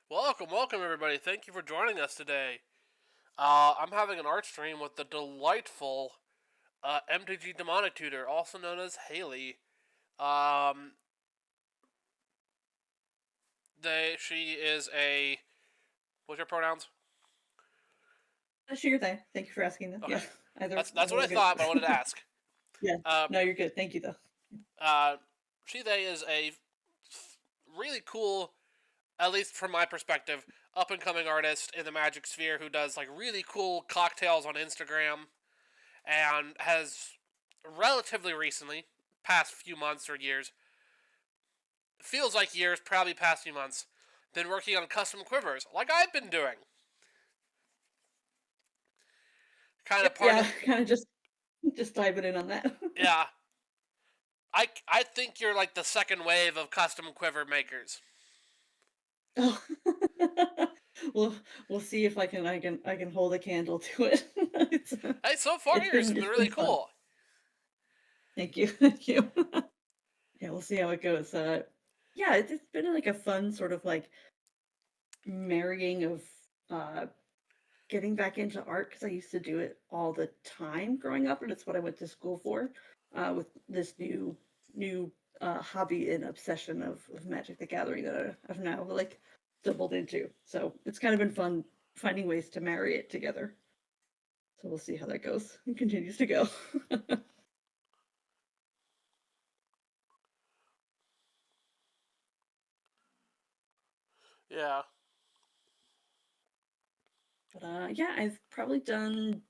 Welcome everybody. Thank you for joining us today. I'm having an art stream with the delightful MTG DemonicTutor, also known as Hailey. Um, she is a. What's your pronouns? Sure thing. Thank you for asking that. Okay, Yeah, that's either what I way good. thought, but I wanted to ask. Yeah, Um, no, you're good. Thank you though. uh, she is a really cool, at least from my perspective, up and coming artist in the Magic Sphere who does like really cool cocktails on Instagram and has relatively recently, past few months or years, feels like years, probably past few months, been working on custom quivers, like I've been doing. Kind of Yep. part Yeah, of, kind of just diving in on that. yeah. I think you're like the second wave of custom quiver makers. Oh. We'll we'll see if I can hold a candle to it. it's Hey, so far it's yours been has been it's really been fun. cool. Thank you. Thank you. Yeah, we'll see how it goes. Yeah, it's been like a fun sort of like marrying of uh getting back into art because I used to do it all the time growing up, and it's what I went to school for. With this new hobby and obsession of Magic the Gathering that I've now like doubled into. So it's kind of been fun finding ways to marry it together. So we'll see how that goes and continues to go. Yeah. But yeah, I've probably done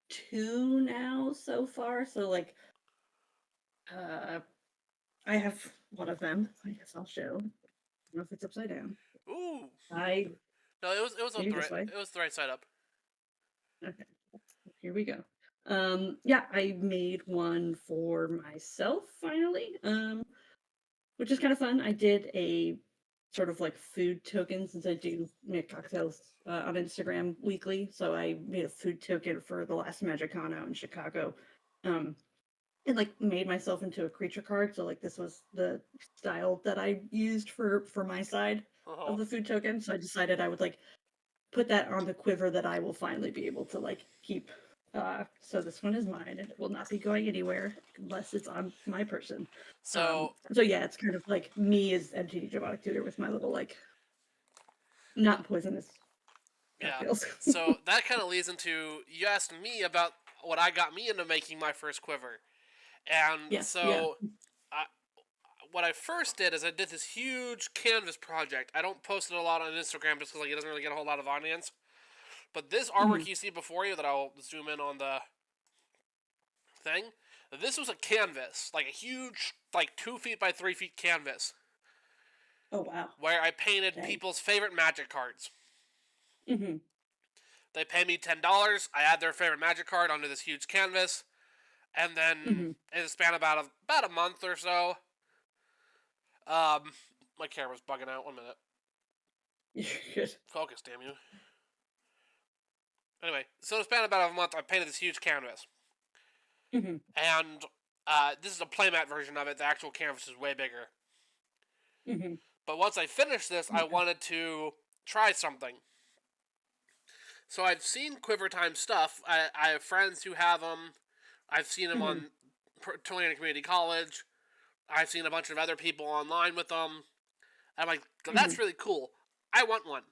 two now so far. So like uh I have one of them. I guess I'll show. I don't know if it's upside down. Ooh. I No, it was maybe the this right way. it was the right side up. Okay, here we go. Yeah, I made one for myself finally, which is kind of fun. I did a sort of like food token since I do make cocktails on Instagram weekly. So I made a food token for the last Magiccon out in Chicago, um, and like made myself into a creature card. So like this was the style that I used for my side Uh-huh. of the food token. So I decided I would like put that on the quiver that I will finally be able to like keep. So this one is mine, and it will not be going anywhere unless it's on my person. So So yeah, it's kind of like me as MTG DemonicTutor with my little like not poisonous yeah. cocktails. So that kind of leads into you asked me about what I got me into making my first quiver. And Yes, yeah. so, I, what I first did is I did this huge canvas project. I don't post it a lot on Instagram just because like, it doesn't really get a whole lot of audience. But this Hmm. artwork you see before you that I'll zoom in on the thing, this was a canvas, like a huge, like 2 feet by 3 feet canvas, Oh wow. where I painted Dang. people's favorite Magic cards. Hmm. They pay me $10. I add their favorite Magic card onto this huge canvas, and then Hmm. in a span of about a month or so, um, my camera's bugging out. 1 minute. You're good. Focus, damn you. Anyway, so in a span of about a month, I painted this huge canvas. Hmm. And this is a playmat version of it. The actual canvas is way bigger. Hmm. But once I finished this, I Okay. wanted to try something. So I've seen Quiver Time stuff. I have friends who have them. I've seen them Hmm. on Tulane Community College. I've seen a bunch of other people online with them. I'm like, Hmm. that's really cool. I want one.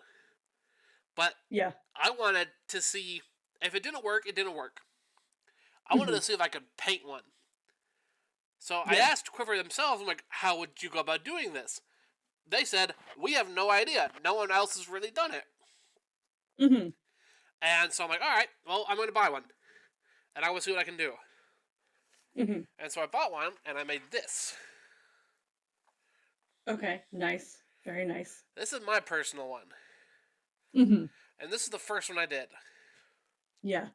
But Yeah. I wanted to see if it didn't work, it didn't work. I wanted Hmm. to see if I could paint one. So I Yeah. asked Quiver themselves, I'm like, how would you go about doing this? They said, we have no idea. No one else has really done it. Hmm. And so I'm like, all right, well, I'm going to buy one. And I want to see what I can do. Hmm. And so I bought one, and I made this. Okay. Nice. Very nice. This is my personal one. Hmm. And this is the first one I did. Yeah.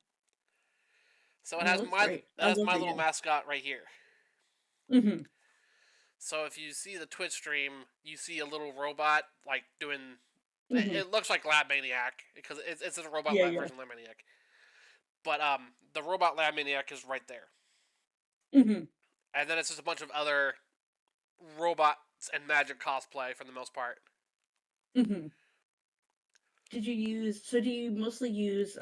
So it Oh, has that's my great. I it has love my the little yeah. mascot right here. Hmm. So if you see the Twitch stream, you see a little robot like doing. Hmm. It looks like Lab Maniac because it's a robot Yeah. lab Yeah. version of Lab Maniac. But the robot Lab Maniac is right there, Hmm. and then it's just a bunch of other robots and magic cosplay for the most part. Hmm. did you use? So do you mostly use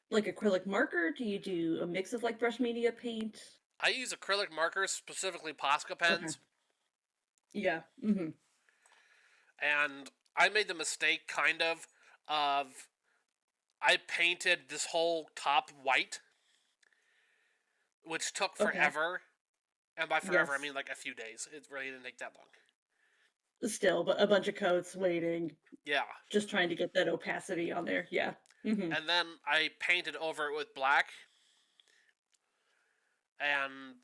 like acrylic marker? Do you do a mix of like brush media paint? I use acrylic markers, specifically Posca Okay. pens, Yeah. Mm-hmm. and I made the mistake, kind of I painted this whole top white, which took Okay. forever. And by forever, I Yes. mean like a few days. It really didn't take that long. Still, but a bunch of coats waiting, Yeah. just trying to get that opacity on there. Yeah. Mm-hmm. And then I painted over it with black. And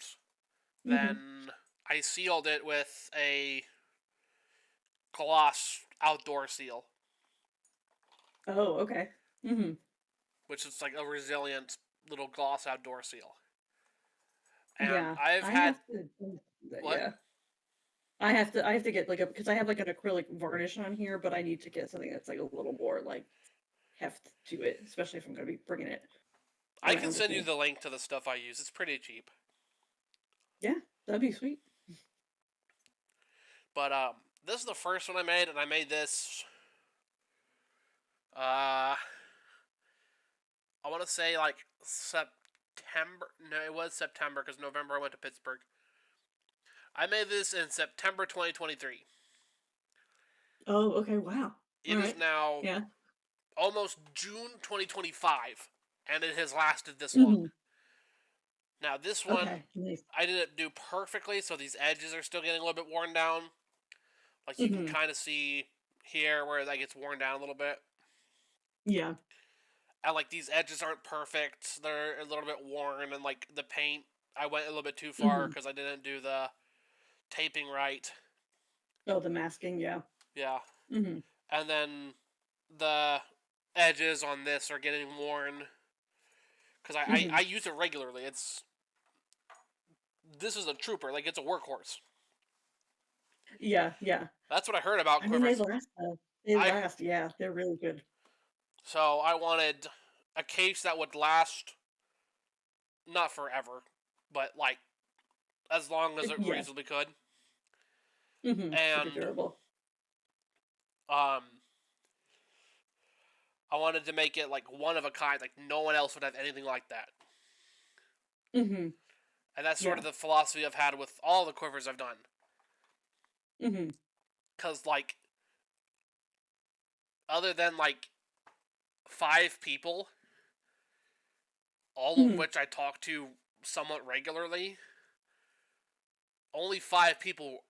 Mm-hmm. then I sealed it with a gloss outdoor seal, Oh, okay. Mm-hmm. which is like a resilient little gloss outdoor seal. And Yeah. I've I had have to do that, what? yeah. I have to get like a because I have like an acrylic varnish on here, but I need to get something that's like a little more like heft to it, especially if I'm going to be bringing it I can around with send you me. the link to the stuff I use. It's pretty cheap. Yeah, that'd be sweet. But this is the first one I made, and I made this. Uh, I want to say like September. No, it was September because November I went to Pittsburgh. I made this in September 2023. Oh, okay. Wow. All It is right. now Yeah. almost June 2025, and it has lasted this long. Hmm. Now, this one, Okay. Nice. I didn't do perfectly, so these edges are still getting a little bit worn down. Like, you can Hmm. kind of see here where that gets worn down a little bit. Yeah. And, like, these edges aren't perfect. They're a little bit worn, and, like, the paint, I went a little bit too far Hmm. because I didn't do the taping right. Oh, the masking. Yeah. Yeah. Hmm. And then the edges on this are getting worn because Hmm. I use it regularly. This is a trooper. Like, it's a workhorse. Yeah. Yeah. That's what I heard about I mean, they Quivers. last. They I last. Yeah, they're really good. So I wanted a case that would last not forever, but like as long as it Yeah. reasonably could. Hmm. Super And durable. um I wanted to make it like one of a kind, like no one else would have anything like that. Hmm. And that's sort Yeah. of the philosophy I've had with all the quivers I've done. Hmm. Cause like other than like 5 people, all of Hmm. which I talk to somewhat regularly, only 5 people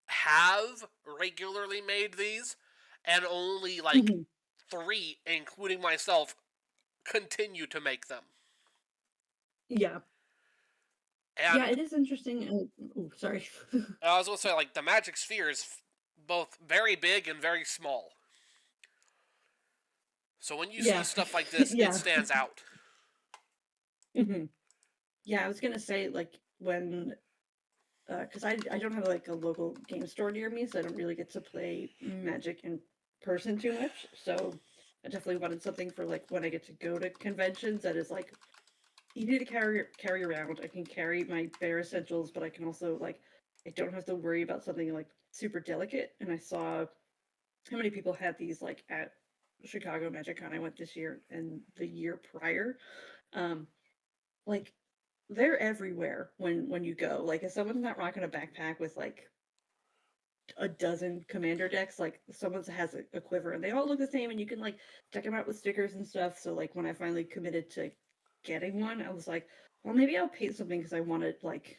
have regularly made these, and only like Hmm. 3, including myself, continue to make them. Yeah. Yeah, And it is interesting. Oh, sorry. I was going to say, like, the Magic Sphere is both very big and very small. So when you see Yeah. stuff like this, it Yeah. stands out. Hmm. Yeah, I was gonna say like when because I don't have like a local game store near me, so I don't really get to play Magic in person too much. So I definitely wanted something for like when I get to go to conventions that is like easy to carry around. I can carry my bare essentials, but I can also like I don't have to worry about something like super delicate. And I saw how many people had these like at Chicago Magiccon. I went this year and the year prior. Um, like they're everywhere when you go. Like if someone's not rocking a backpack with like a dozen commander decks, like someone has a quiver and they all look the same and you can like check them out with stickers and stuff. So like when I finally committed to getting one, I was like, well maybe I'll paint something because I wanted like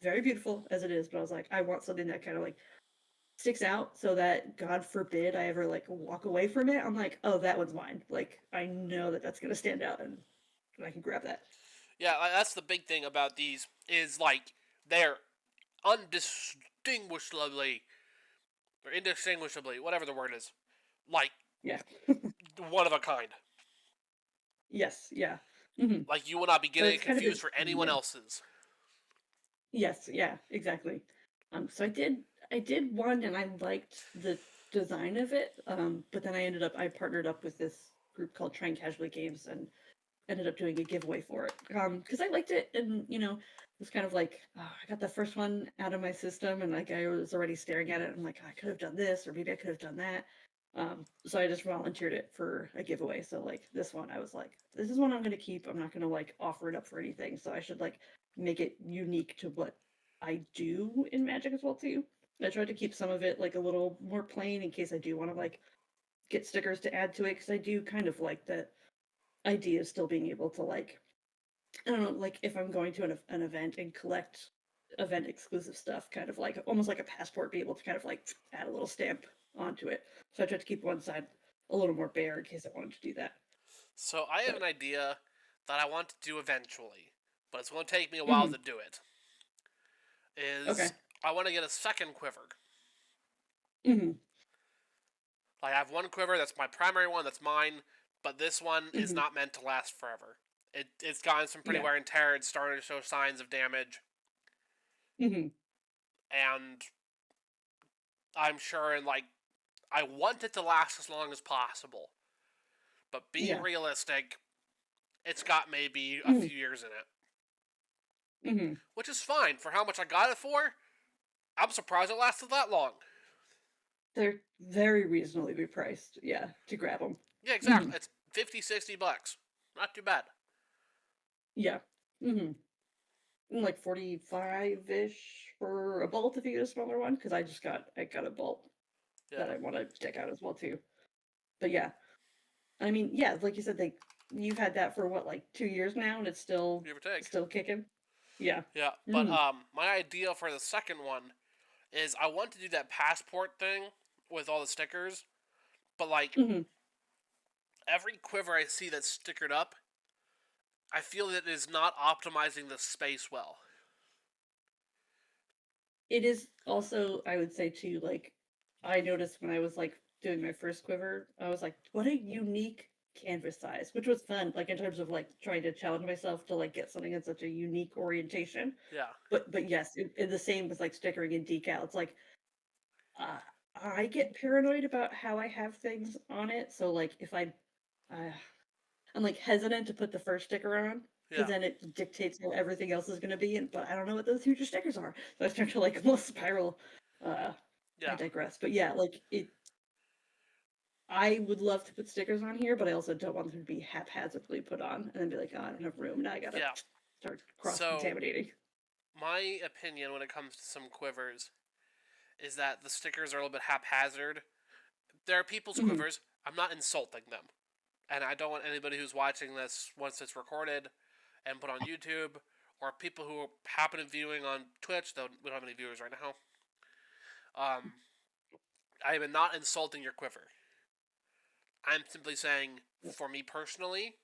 very beautiful as it is, but I was like, I want something that kind of like sticks out so that God forbid I ever like walk away from it. I'm like, oh, that one's mine. Like I know that that's gonna stand out and I can grab that. Yeah, that's the big thing about these, is like, they're undistinguishably, or indistinguishably, whatever the word is, like, Yeah. one of a kind. Yes. Yeah. Hmm. Like, you will not be But getting it's it kind of confused a for anyone yeah. else's. Yes, yeah, exactly. So I did one and I liked the design of it. But then I partnered up with this group called Trying Casually Games and ended up doing a giveaway for it. Because I liked it and it was kind of like I got the first one out of my system and like I was already staring at it. And I'm like, I could have done this or maybe I could have done that. So I just volunteered it for a giveaway. So like this one, I was like, this is one I'm gonna keep. I'm not gonna like offer it up for anything. So I should like make it unique to what I do in Magic as well too. I tried to keep some of it like a little more plain in case I do want to like get stickers to add to it, because I do kind of like the idea of still being able to like, I don't know, like if I'm going to an event and collect event exclusive stuff, kind of like almost like a passport, be able to kind of like add a little stamp onto it. So I tried to keep one side a little more bare in case I wanted to do that. So I have But an idea that I want to do eventually, but it's going to take me a while mhm, to do it. okay. Is I want to get a second quiver. Hmm. Like I have one quiver that's my primary one, that's mine, but this one is Hmm. not meant to last forever. It's gotten some pretty Yeah. wear and tear. It's starting to show signs of damage, Hmm. and I'm sure, and like I want it to last as long as possible. But being Yeah. realistic, it's got maybe a Hmm. few years in it, Hmm. which is fine for how much I got it for. I'm surprised it lasted that long. They're very reasonably priced. Yeah, to grab them. Yeah, Hmm. exactly. It's 50, $60. Not too bad. Yeah. Hmm. Like 45-ish for a bolt if you get a smaller one, because I got a bolt Yeah. that I want to check out as well too. But yeah, I mean, yeah, like you said, you've had that for what, like 2 years now, and it's Give or take. still kicking. Yeah. Yeah, but Hmm. my idea for the second one is I want to do that passport thing with all the stickers, but like Hmm. every quiver I see that's stickered up, I feel that it is not optimizing the space well. It is also, I would say too, like I noticed when I was like doing my first quiver, I was like, what a unique canvas size, which was fun, like in terms of like trying to challenge myself to like get something in such a unique orientation. Yeah, But yes, the same with like stickering and decal. It's like uh, I get paranoid about how I have things on it. So like if uh, I'm like hesitant to put the first sticker on because yeah, then it dictates how everything else is going to be. And but I don't know what those future stickers are, so I start to like almost spiral. Uh, I yeah, digress. But yeah, like it. I would love to put stickers on here, but I also don't want them to be haphazardly put on and then be like, oh, I don't have room. Now I gotta yeah. start cross So contaminating. my opinion when it comes to some quivers is that the stickers are a little bit haphazard. They're people's Hmm. quivers. I'm not insulting them. And I don't want anybody who's watching this, once it's recorded and put on YouTube, or people who happen to be viewing on Twitch, though we don't have any viewers right now, I am not insulting your quiver. I'm simply saying, for me personally,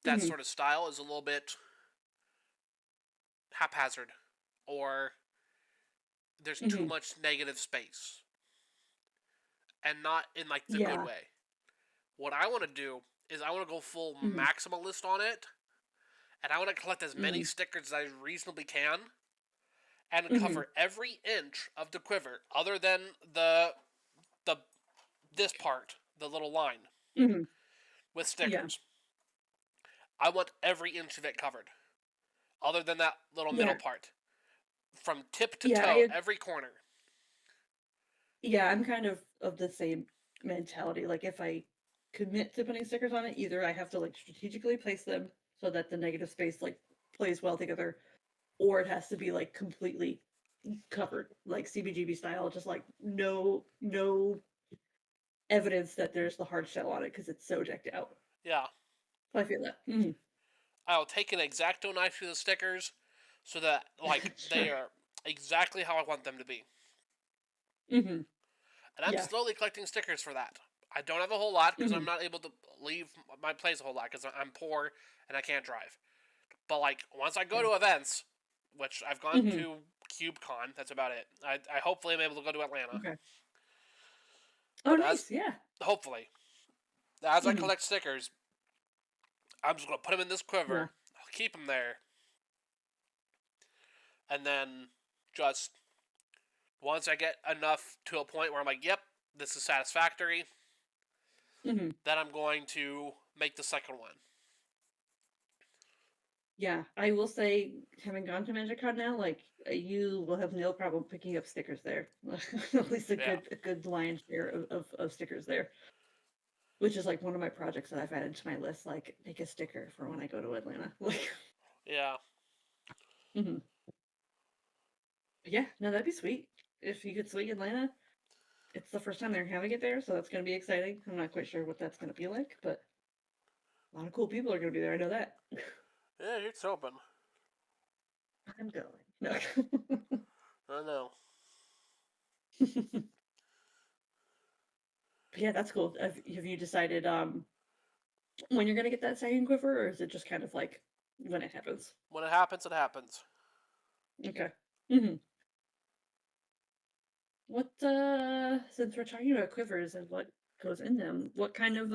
that Hmm. sort of style is a little bit haphazard, or there's too Hmm. much negative space, and not in like the good Yeah. way. What I want to do is I want to go full Hmm. maximalist on it, and I want to collect as many Hmm. stickers as I reasonably can, and Hmm. cover every inch of the quiver, other than the this part, the little line Hmm. with Yeah. stickers. I want every inch of it covered, other than that little middle Yeah. part, from tip to Yeah. toe, every corner. Yeah, I'm kind of the same mentality. Like if I commit to putting stickers on it, either I have to like strategically place them so that the negative space like plays well together, or it has to be like completely covered, like CBGB style, just like no evidence that there's the hard shell on it because it's so decked out. Yeah, So I feel that. Hmm. I'll take an X-Acto knife through the stickers, so that like Sure. they are exactly how I want them to be. Hmm. And I'm Yeah. slowly collecting stickers for that. I don't have a whole lot because I'm Hmm. not able to leave my place a whole lot because I'm poor and I can't drive. But like once I go Yeah. to events, which I've gone Hmm. to CubeCon, that's about it. I hopefully am able to go to Atlanta. Okay. Oh, But as nice. Yeah. hopefully, as I Hmm. collect stickers, I'm just gonna put them in this Yeah. quiver. I'll keep them there, and then just once I get enough to a point where I'm like, yep, this is satisfactory, Hmm. then I'm going to make the second one. Yeah, I will say, having gone to Magiccon now, like you will have no problem picking up stickers there. At least Yeah. a good lion's share of stickers there. Which is like one of my projects that I've added to my list, like make a sticker for when I go to Atlanta. Like, Yeah. mhm. Yeah, no, that'd be sweet if you could swing Atlanta. It's the first time they're having it there, so that's going to be exciting. I'm not quite sure what that's going to be like, but a lot of cool people are going to be there. I know that. Yeah, it's open. I'm going. No. I know. Yeah, that's cool. Have you decided when you're going to get that second quiver, or is it just kind of like when it happens? When it happens, it happens. Okay. Hmm. What since we're talking about quivers and what goes in them, what kind of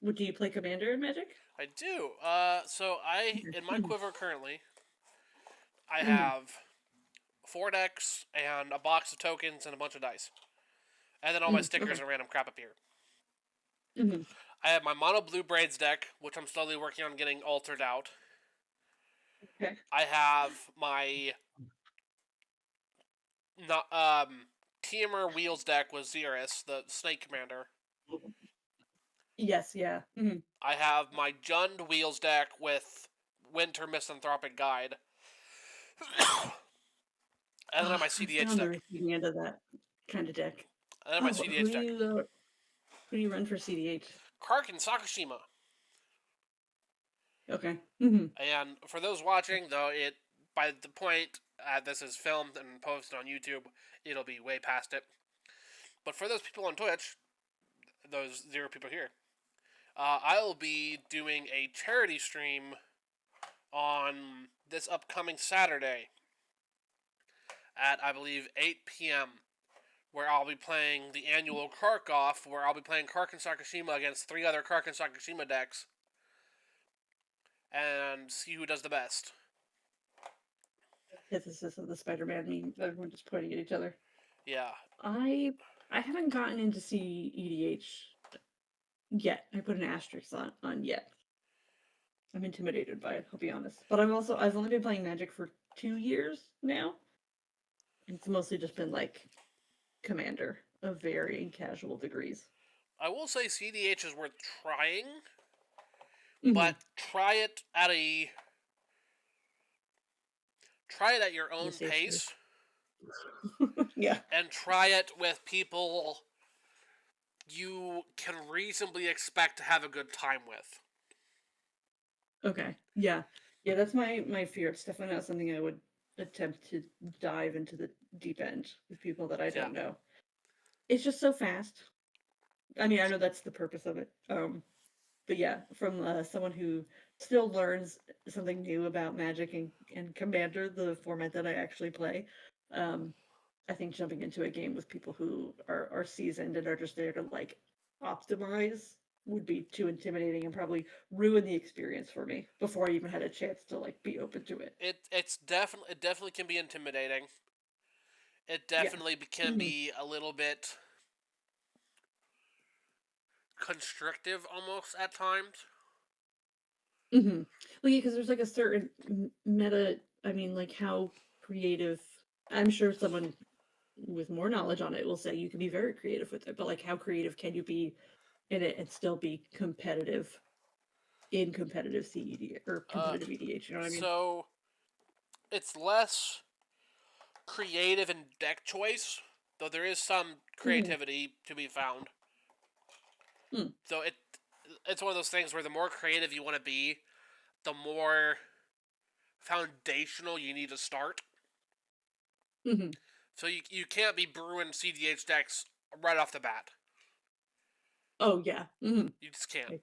what do you play commander in Magic? I do. So in my Mm-hmm. quiver currently, I Mm-hmm. have 4 decks and a box of tokens and a bunch of dice. And then all my Mm-hmm. stickers Okay. and random crap appear. Mm-hmm. I have my mono blue braids deck, which I'm slowly working on getting altered out. Okay. I have my not Teamer Wheels deck with Xeris, the Snake Commander. Yes, yeah. Mm-hmm. I have my Jund Wheels deck with Winter Misanthropic Guide. And then I have Oh, my I'm still cEDH on the deck. receiving end of that kind of deck. And then my Oh, cEDH deck. who do you run for cEDH? Kark and Sakashima. Okay. Mm-hmm. And for those watching, though, it by the point this is filmed and posted on YouTube, it'll be way past it. But for those people on Twitch, those 0 people here, I'll be doing a charity stream on this upcoming Saturday at, I believe, 8 p.m., where I'll be playing the annual Kark off, where I'll be playing Kark and Sakashima against 3 other Kark and Sakashima decks, and see who does the best. Antithesis of the Spider-Man meme. Everyone just pointing at each other. Yeah. I I haven't gotten into cEDH yet. I put an asterisk on yet. I'm intimidated by it, I'll be honest. But I've only been playing Magic for 2 years now. It's mostly just been like Commander of varying casual degrees. I will say cEDH is worth trying, Mm-hmm. but try it at your own pace. Yeah. And try it with people you can reasonably expect to have a good time with. Okay. Yeah. Yeah, that's my fear. It's definitely not something I would attempt to dive into the deep end with people that I Yeah. don't know. It's just so fast. I mean, I know that's the purpose of it. But yeah, from someone who still learns something new about Magic and Commander, the format that I actually play, um, I think jumping into a game with people who are seasoned and are just there to like optimize would be too intimidating and probably ruin the experience for me before I even had a chance to like be open to it. It definitely can be intimidating. It Yeah. definitely can Hmm. be a little bit constrictive almost at times. Hmm. Well, yeah, because there's like a certain meta. I mean, like how creative. I'm sure someone with more knowledge on it will say you can be very creative with it, but like how creative can you be in it and still be competitive in competitive CED or Uh, competitive EDH? You know what I mean? so it's less creative in deck choice, though there is some Mm-hmm. creativity to be found. Mm. So it's one of those things where the more creative you want to be, the more foundational you need to start. Mm-hmm. So you can't be brewing cEDH decks right off the bat. Oh yeah. Mm-hmm. You just can't. I,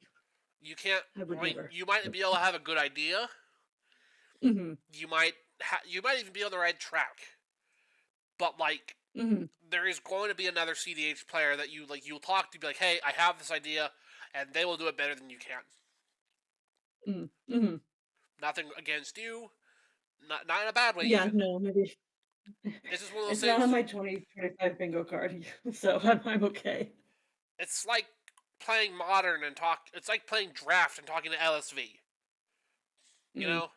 You can't. I would never. You might be able to have a good idea. Mm-hmm. You might even be on the right track. But like, Mm-hmm. there is going to be another cEDH player that you'll talk to, be like, hey, I have this idea, and they will do it better than you can. Mm-hmm. Nothing against you, not in a bad way Yeah. even. No, maybe It's just one of those it's not on things. my 2025 bingo card, so I'm okay. It's like playing Modern and talk. It's like playing Draft and talking to LSV. You know?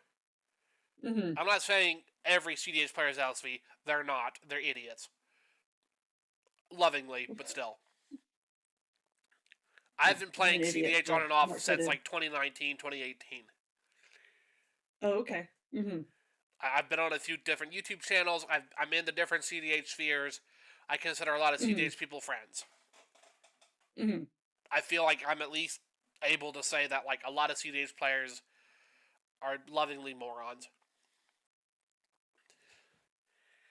Mm-hmm. I'm not saying every cEDH player is LSV. They're not. They're idiots. Lovingly, but still. I've been I'm an playing idiot. cEDH on Well, and off not so since good. like 2019, 2018. Oh, okay. Mm-hmm. I've been on a few different YouTube channels. I'm in the different cEDH spheres. I consider a lot of Mm-hmm. cEDH people friends. Mm-hmm. I feel like I'm at least able to say that like a lot of cEDH players are lovingly morons.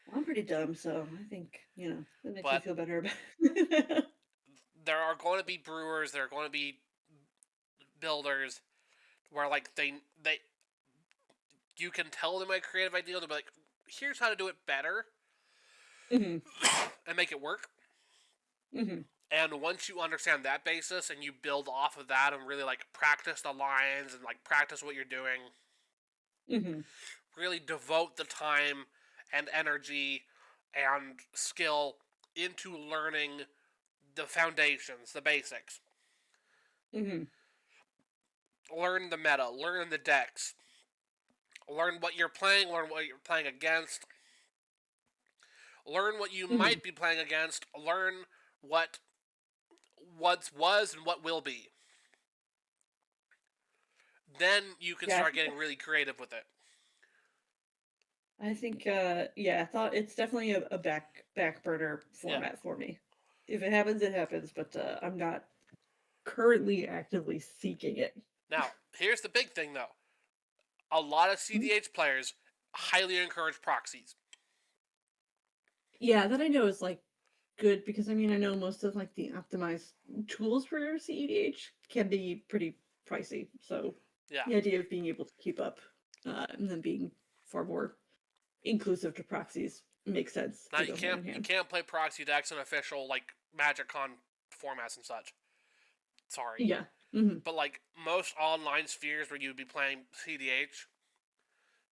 Well, I'm pretty dumb, so I think, that makes me But feel better about it. there are going to be brewers, there are going to be builders where like they you can tell them a creative idea. They'll be like, here's how to do it better Mm-hmm. and make it work. Mm-hmm. And once you understand that basis and you build off of that and really like practice the lines and like practice what you're doing, Mm-hmm. really devote the time and energy and skill into learning the foundations, the basics. Mm-hmm. Learn the meta, learn the decks, learn what you're playing, learn what you're playing against, learn what you Mm-hmm. might be playing against, learn what was and what will be. Then you can Yeah, start getting really creative with it. I think, I thought it's definitely a back burner format for me. If it happens, it happens, but I'm not currently actively seeking it. Now, here's the big thing though. A lot of cEDH players highly encourage proxies. Yeah, that I know is like good because I know most of like the optimized tools for cEDH can be pretty pricey. So Yeah. the idea of being able to keep up and then being far more inclusive to proxies makes sense Now to go hand in you hand. can't play proxy decks in official like Magiccon formats and such. Sorry. Yeah. Mm-hmm. But like most online spheres where you'd be playing cEDH,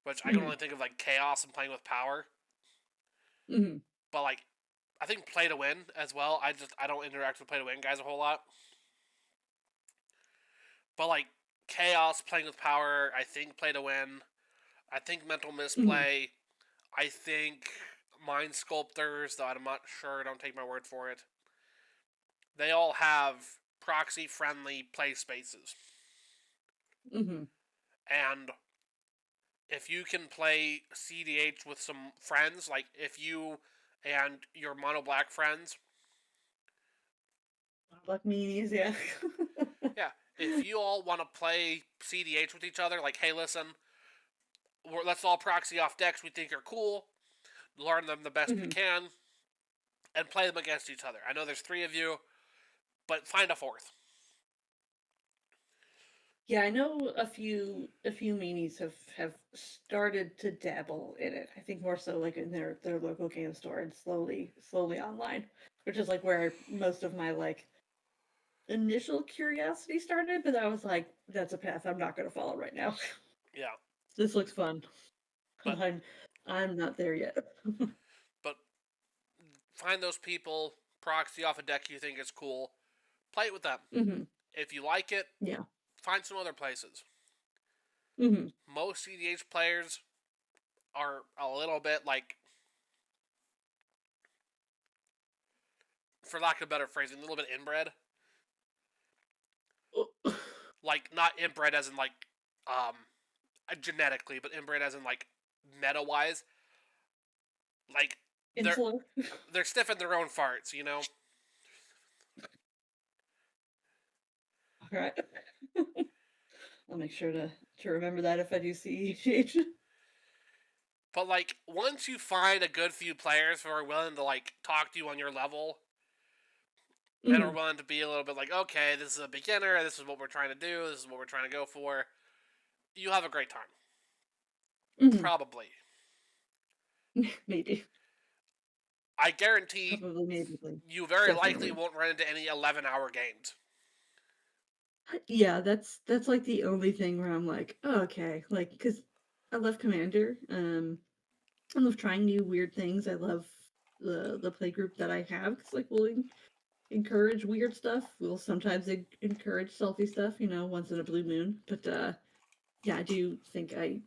which I can Mm-hmm. only think of like Chaos and playing with Power. Mm-hmm. But like I think Play to Win as well. I don't interact with Play to Win guys a whole lot. But like Chaos playing with Power, I think Play to Win. I think Mental Mm-hmm. Misplay. I think Mind Sculptors, though I'm not sure, don't take my word for it. They all have proxy friendly play spaces. Mm-hmm. And if you can play cEDH with some friends, like if you and your mono black friends, Black meanies, yeah. yeah, if you all want to play cEDH with each other, like, hey, listen, let's all proxy off decks we think are cool, learn them the best we Mm-hmm. can, and play them against each other. I know there's 3 of you, but find a 4th. Yeah, I know a few meanies have started to dabble in it. I think more so like in their local game store and slowly online, which is like where most of my like initial curiosity started. But I was like, that's a path I'm not going to follow right now. Yeah, This looks fun. but I'm not there yet. but find those people, proxy off a deck you think is cool, play it with them. Hmm. If you like it, Yeah. find some other places. Hmm. Most cEDH players are a little bit like, for lack of better phrasing, a little bit inbred. Like, not inbred as in like genetically, but inbred as in like meta wise. Like Insular. they're stiff in their own farts, you know. All right. I'll make sure to remember that if I do see EGH. But like once you find a good few players who are willing to like talk to you on your level and are Hmm. willing to be a little bit like, okay, this is a beginner, this is what we're trying to do, this is what we're trying to go for, you have a great time. Hmm. Probably. Maybe. I guarantee Probably, maybe. you very likely Definitely. won't run into any 11-hour games. Yeah, that's like the only thing where I'm like, oh, okay, like because I love Commander. I love trying new weird things. I love the play group that I have because like we'll encourage weird stuff. We'll sometimes encourage selfie stuff, once in a blue moon. But yeah, I do think I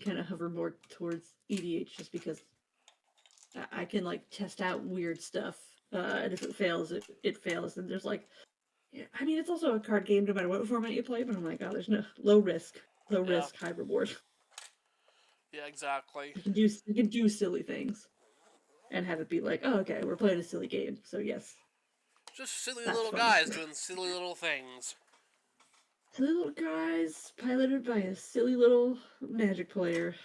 kind of hover more towards EDH just because I can like test out weird stuff, and if it fails, it fails. And there's like, I mean, it's also a card game no matter what format you play. But I'm like, oh, there's no low risk, Yeah. high reward. Yeah, exactly. You can do silly things and have it be like, oh, okay, we're playing a silly game, so yes, Just silly that's little fun. guys doing silly little things. Silly little guys piloted by a silly little Magic player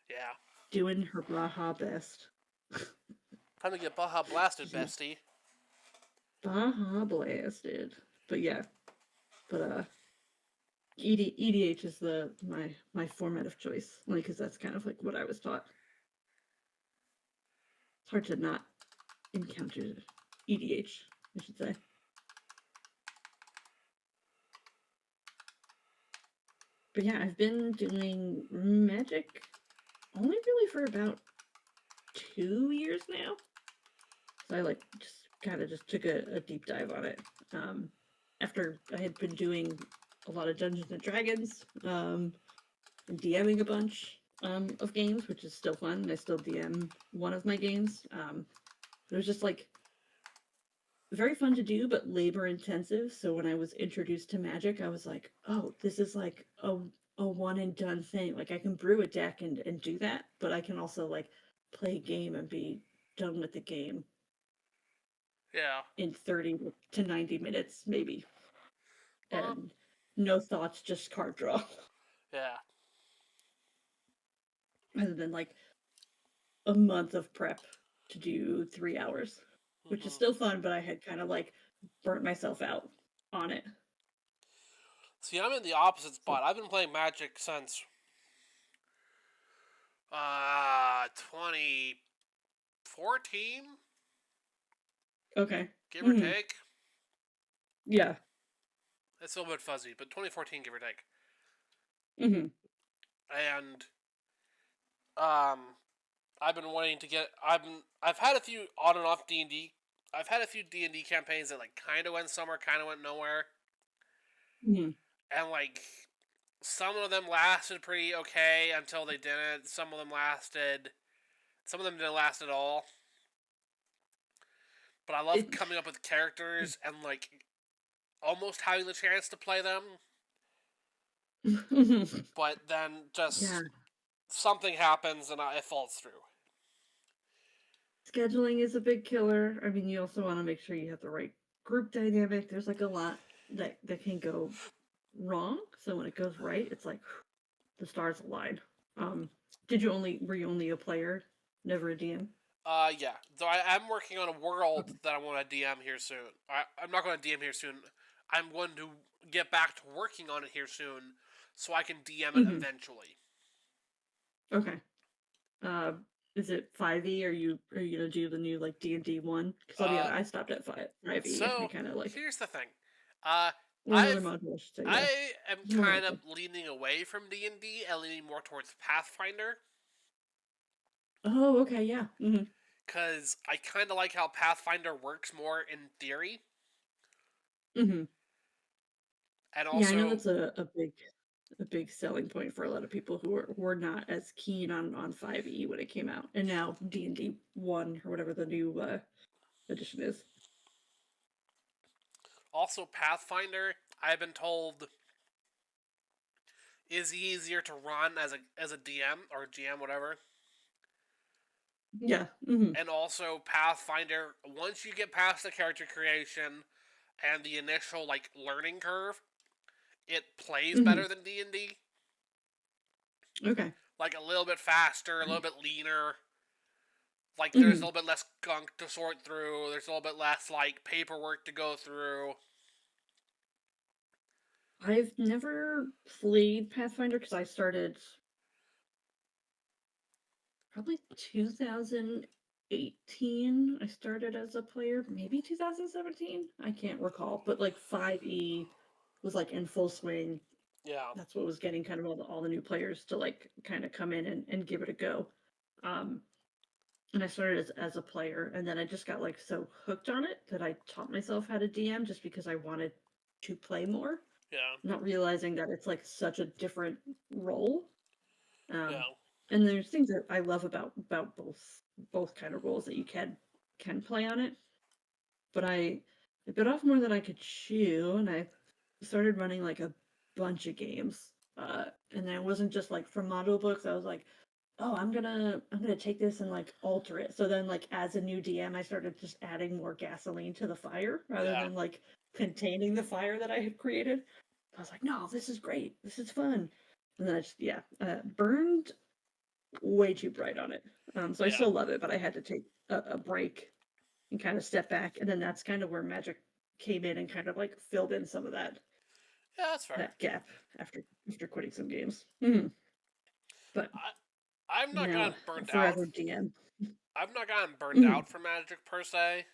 Yeah. doing her Baja best. Time to get Baja blasted, Yeah. bestie. Baja blasted. But yeah, but EDH is my format of choice, only because that's kind of like what I was taught. It's hard to not encounter EDH, I should say. But yeah, I've been doing Magic only really for about 2 years now. So I like just kind of just took a deep dive on it. After I had been doing a lot of Dungeons and Dragons, and DMing a bunch of games, which is still fun. And I still DM one of my games. It was just like very fun to do, but labor intensive. So when I was introduced to Magic, I was like, oh, this is like a one and done thing. Like I can brew a deck and do that, but I can also like play a game and be done with the game Yeah. in 30 to 90 minutes, maybe. Uh, And no thoughts, just card draw. yeah. Rather than like a month of prep to do 3 hours, which is Mm-hmm. still fun, but I had kind of like burnt myself out on it. See, I'm in the opposite So, spot. I've been playing Magic since 2014, okay. give or Mm-hmm. take. Yeah. It's a little bit fuzzy, but 2014, give or take. Mm-hmm. And um, I've been wanting to get. I've had a few on and off D&D. I've had a few D&D campaigns that like kind of went somewhere, kind of went nowhere, Mm-hmm. and like some of them lasted pretty okay until they didn't. Some of them lasted. Some of them didn't last at all. But I love It, coming up with characters and like almost having the chance to play them. But then yeah. just something happens and it falls through. Scheduling is a big killer. I mean, you also want to make sure you have the right group dynamic. There's like a lot that can go wrong. So when it goes right, it's like the stars align. Um, were you only a player, never a DM? Yeah. So I'm working on a world that I want to DM here soon. I'm not going to DM here soon. I'm going to get back to working on it here soon, so I can DM it Mm-hmm. eventually. Okay. Uh, is it 5e? Are you gonna do the new like D&D one? Because I'll be Uh, honest, I stopped at 5e. I so kind of like here's the thing. Uh, or another I've module, I should say. Yeah, I am it's more kind of module. leaning away from D&D and leaning more towards Pathfinder Oh, okay, yeah. Mm-hmm. because I kind of like how Pathfinder works more in theory, Mm-hmm. and Yeah, I know also that's a big selling point for a lot of people who are not as keen on 5e when it came out, and now D&D one or whatever the new edition is. Pathfinder. I've been told is easier to run as a DM or GM, whatever. Yeah. Mm-hmm. And also Pathfinder, once you get past the character creation and the initial like learning curve, it plays Mm-hmm. better than D&D. Okay. Like a little bit faster, a little bit leaner. Like there's a Mm-hmm. little bit less gunk to sort through. There's a little bit less like paperwork to go through. I've never played Pathfinder because I started probably 2018. I started as a player, maybe 2017. I can't recall, but like 5e was like in full swing. Yeah. That's what was getting kind of all the new players to like kind of come in and give it a go. Um, and I started as a player, and then I just got like so hooked on it that I taught myself how to DM just because I wanted to play more. Yeah. not realizing that it's like such a different role. Yeah. And there's things that I love about both kind of roles that you can play on it. But I bit off more than I could chew, and I started running like a bunch of games. And it wasn't just like from model books. I was like, oh, I'm gonna take this and like alter it. So then like as a new DM, I started just adding more gasoline to the fire rather Yeah. than like containing the fire that I had created. I was like, no, this is great. This is fun. And then I just burned way too bright on it. So I Yeah. still love it, but I had to take a break and kind of step back. And then that's kind of where Magic came in and kind of like filled in some of Yeah, that's fair. that gap after quitting some games. Mhm. But I've not now gotten burnt out. forever DM. I've not gotten burnt Mhm. out from Magic per se.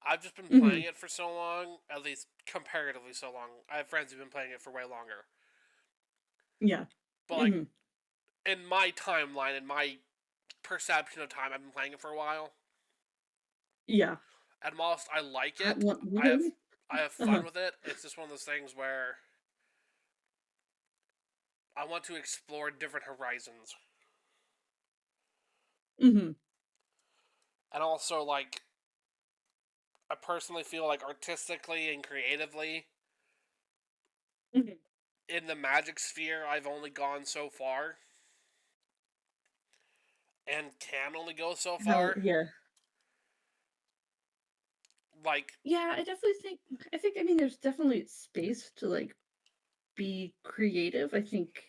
I've just been playing Mhm. it for so long, at least comparatively so long. I have friends who've been playing it for way longer. Yeah. But like Mhm. in my timeline, in my perception of time, I've been playing it for a while. Yeah. At most, I like I, it. what, I have really? I have fun Uh-huh. with it. It's just one of those things where I want to explore different horizons, Mhm. and also like I personally feel like artistically and creatively Mhm. in the Magic Sphere, I've only gone so far and can only go so How? far. Yeah. Like, Yeah. I definitely think. I think. I mean, there's definitely space to like be creative. I think.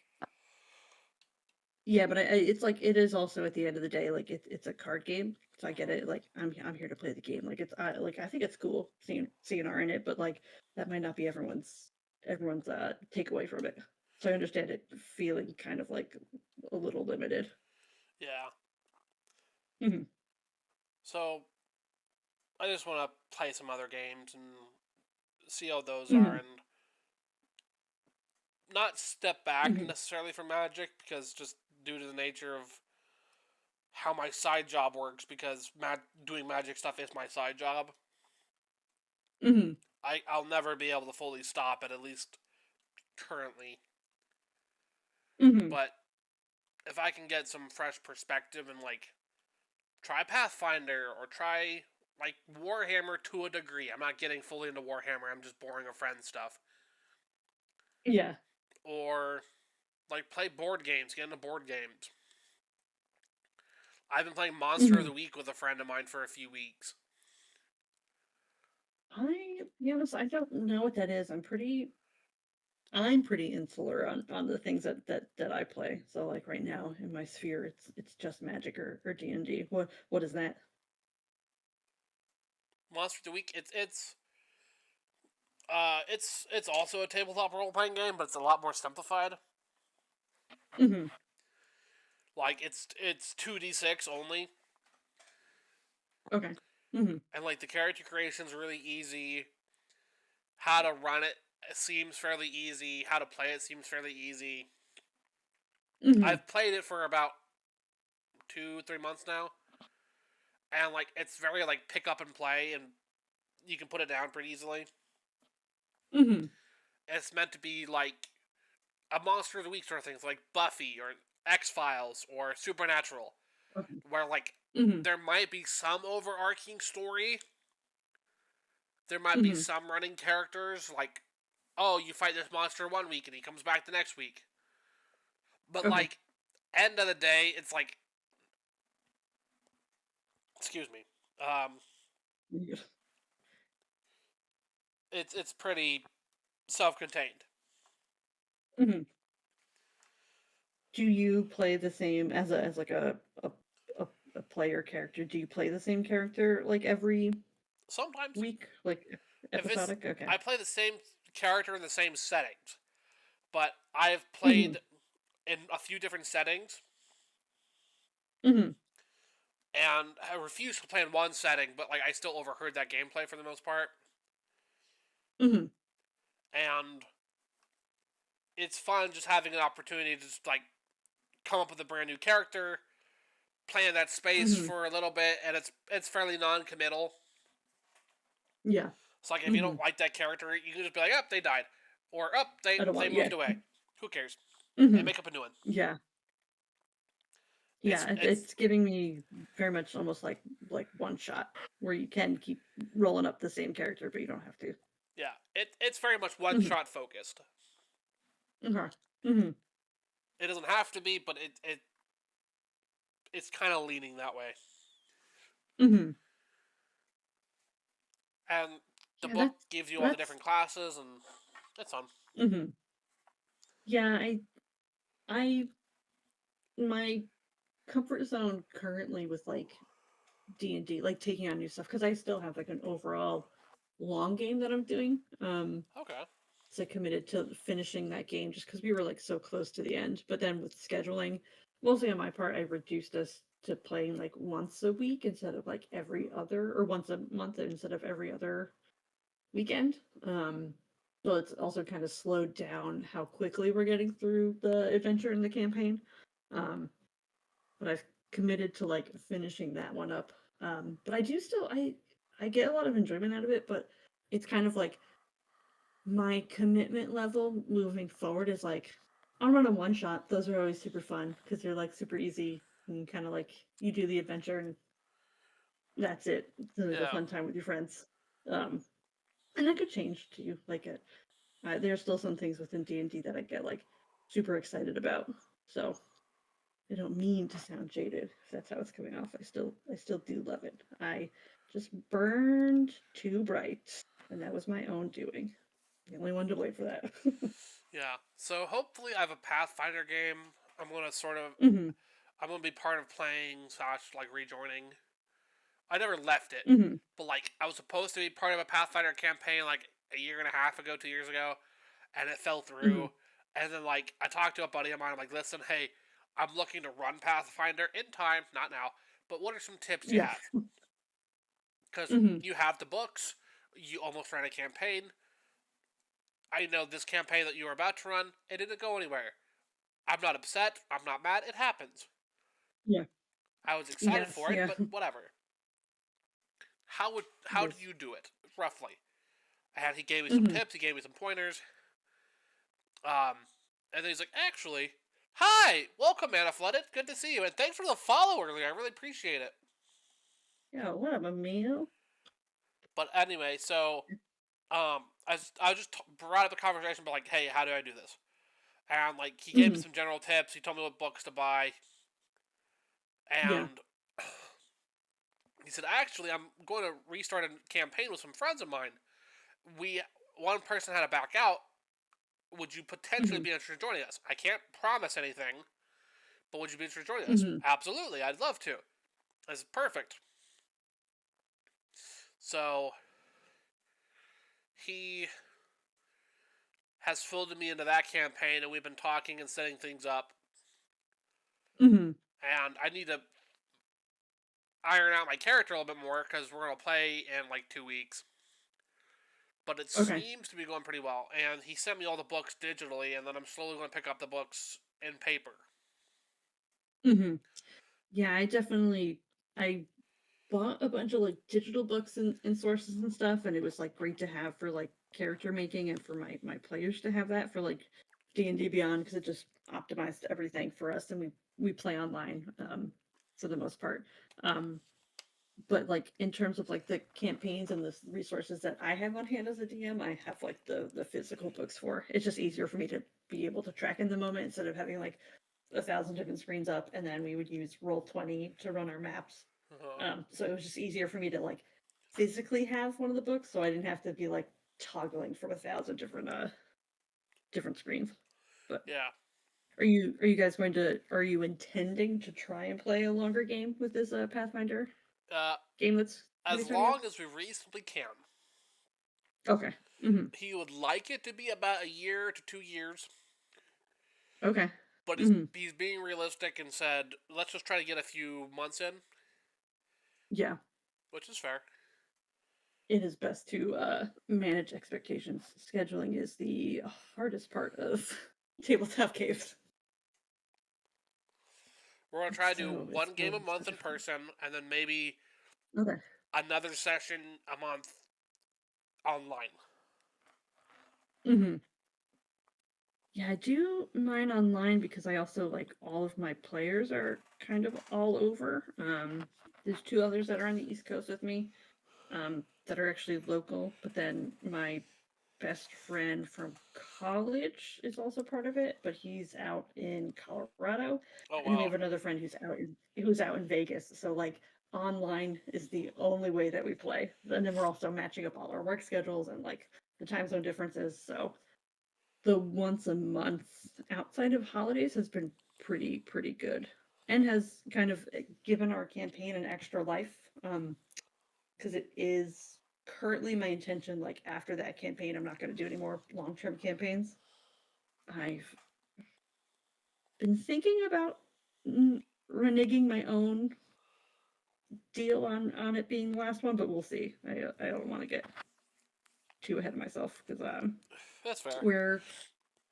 Yeah, but it's like it is also at the end of the day like it's a card game, so I get mhm, it. Like I'm here to play the game. Like I think it's cool seeing CNR in it, but like that might not be everyone's takeaway from it. So I understand it feeling kind of like a little limited. yeah. Hmm. So I just want to play some other games and see how those are, Hmm. and not step back Hmm. necessarily from Magic because just due to the nature of how my side job works, because doing Magic stuff is my side job. Hmm. I'll never be able to fully stop it, at least currently. Hmm. But if I can get some fresh perspective and like try Pathfinder or try like Warhammer to a degree. I'm not getting fully into Warhammer. I'm just boring a friend stuff. Yeah. Or like play board games, get into board games. I've been playing Monster of Hmm. the Week with a friend of mine for a few weeks. Be honest, I don't know what that is. I'm pretty insular on the things that I play. So like right now in my sphere, it's just Magic or D&D. What is that? Monster of the Week, it's also a tabletop role playing game, but it's a lot more simplified. Hmm. Like it's 2d6 only, Okay. Hmm. and like the character creation's really easy. How to run it seems fairly easy. How to play it seems fairly easy. Hmm. I've played it for about 2-3 months now, and like it's very like pick up and play, and you can put it down pretty easily. Hmm. And it's meant to be like a monster of the week sort of things, like Buffy or X Files or Supernatural, Okay. where like Hmm. there might be some overarching story, there might be Hmm. some running characters, like oh you fight this monster 1 week and he comes back the next week, but Okay. like end of the day, it's like excuse me, um, Yeah. it's pretty self-contained. Hmm. Do you play the same as like a a player character? Do you play the same character like every Sometimes week, like if it's episodic? Okay. I play the same character in the same settings, but I've Hmm. played in a few different settings, Hmm. and I refuse to play in one setting, but like I still overheard that gameplay for the most part, Hmm. and it's fun just having an opportunity to just like come up with a brand new character, play in that space Hmm. for a little bit, and it's fairly non-committal. Yeah. It's like if you Hmm. don't like that character, you can just be like, "Yep, they died." Or, they moved away. Who cares? And make up a new one. Yeah. Yeah, It's it's giving me very much almost like one shot, where you can keep rolling up the same character, but you don't have to. yeah, it's very much one shot focused. Mm-hmm. It doesn't have to be, but it's kind of leaning that way. Mm-hmm. And the book gives you all the different classes, and it's fun. Mm-hmm. Yeah, my comfort zone currently with like D&D, like taking on new stuff, because I still have like an overall long game that I'm doing. Okay. So I committed to finishing that game just because we were like so close to the end. But then with scheduling, mostly on my part, I reduced us to playing like once a week instead of like every other, or once a month instead of every other weekend. So it's also kind of slowed down how quickly we're getting through the adventure and the campaign. But I've committed to like finishing that one up. But I do still I get a lot of enjoyment out of it, but it's kind of like my commitment level moving forward is like I'll run a one shot. Those are always super fun because they're like super easy and kind of like you do the adventure and that's it. It's like a fun time with your friends. And that could change too. Like there's still some things within D&D that I get like super excited about. So I don't mean to sound jaded if that's how it's coming off. I still do love it. I just burned too bright, and that was my own doing. The only one to wait for that. Yeah. So hopefully I have a Pathfinder game. I'm gonna sort of Mm-hmm. I'm gonna be part of playing / like rejoining. I never left it, Mm-hmm. but like I was supposed to be part of a Pathfinder campaign like a year and a half ago, 2 years ago, and it fell through. And then like I talked to a buddy of mine. I'm like, listen, hey, I'm looking to run Pathfinder in time, not now. But what are some tips you Yeah. have? Because Mm-hmm. you have the books, you almost ran a campaign. I know this campaign that you were about to run, it didn't go anywhere. I'm not upset. I'm not mad. It happens. Yeah. I was excited Yes. for it, Yeah. but whatever. How Yes. do you do it roughly? He gave me some Mm-hmm. tips. He gave me some pointers. And then he's like, actually, hi, welcome, Mana Flooded. Good to see you, and thanks for the follow earlier. I really appreciate it. Yeah. What up, Emil? But anyway, so I just brought up a conversation, but like, hey, how do I do this? And like, he gave me some general tips. He told me what books to buy, Yeah. and he said, actually, I'm going to restart a campaign with some friends of mine. One person had to back out. Would you potentially be interested in joining us? I can't promise anything, but would you be interested in joining us? Absolutely, I'd love to. That's perfect. So he has filled me into that campaign, and we've been talking and setting things up. Mm-hmm. And I need to iron out my character a little bit more because we're going to play in like 2 weeks. But it seems to be going pretty well. And he sent me all the books digitally, and then I'm slowly going to pick up the books in paper. Mm-hmm. Yeah, I bought a bunch of like digital books and sources and stuff, and it was like great to have for like character making and for my players to have that for like D&D Beyond because it just optimized everything for us, and we play online for the most part. But like in terms of like the campaigns and the resources that I have on hand as a DM, I have like the physical books for. It's just easier for me to be able to track in the moment instead of having like 1,000 different screens up, and then we would use Roll20 to run our maps. So it was just easier for me to like physically have one of the books, so I didn't have to be like toggling from 1,000 different screens. But yeah, are you guys are you intending to try and play a longer game with this Pathfinder game that's as long as we reasonably can. Okay. He would like it to be about a year to 2 years. Okay. But he's being realistic and said, let's just try to get a few months in. Yeah. Which is fair. It is best to manage expectations. Scheduling is the hardest part of tabletop caves. We're going to try to do one game a month in person, and then maybe another session a month online. Yeah, I do mine online because I also like all of my players are kind of all over. There's two others that are on the East Coast with me, that are actually local, but then my best friend from college is also part of it, but he's out in Colorado, Oh and then we wow, have another friend who's out in Vegas. So like online is the only way that we play. And then we're also matching up all our work schedules and like the time zone differences. So the once a month outside of holidays has been pretty good and has kind of given our campaign an extra life, because it is currently my intention, like after that campaign I'm not going to do any more long-term campaigns. I've been thinking about reneging my own deal on it being the last one, but we'll see. I don't want to get too ahead of myself because that's fair. we're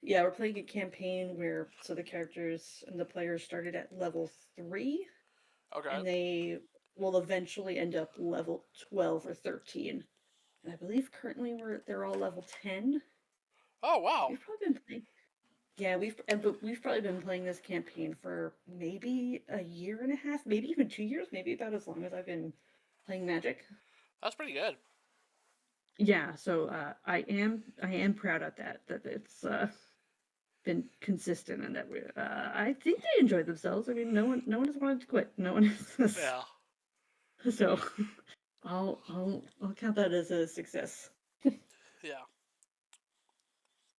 yeah, we're playing a campaign where so the characters and the players started at level 3, Okay. and they will eventually end up level 12 or 13. And I believe currently they're all level 10. Oh wow, We've probably been playing. Yeah, but we've probably been playing this campaign for maybe a year and a half, maybe even 2 years, maybe about as long as I've been playing Magic. that's pretty good. Yeah, so I am proud of that it's been consistent and that I think they enjoyed themselves. I mean, no one has wanted to quit. No one has. Yeah, So I'll count that as a success. yeah,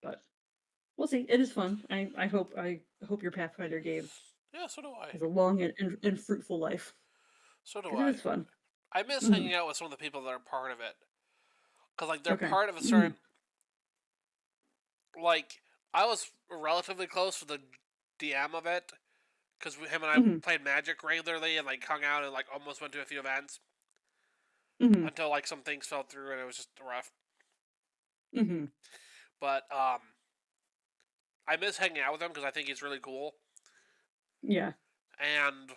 But we'll see. It is fun. I hope your Pathfinder game yeah. So do I. has a long and fruitful life So do because it I. is fun. I miss Hmm. hanging out with some of the people that are part of it, cause like they're Okay. part of a Hmm. certain like. I was relatively close with the DM of it, cause him and I Hmm. played Magic regularly and like hung out and like almost went to a few events Hmm. until like some things fell through and it was just rough. Hmm. But I miss hanging out with him because I think he's really cool, Yeah. and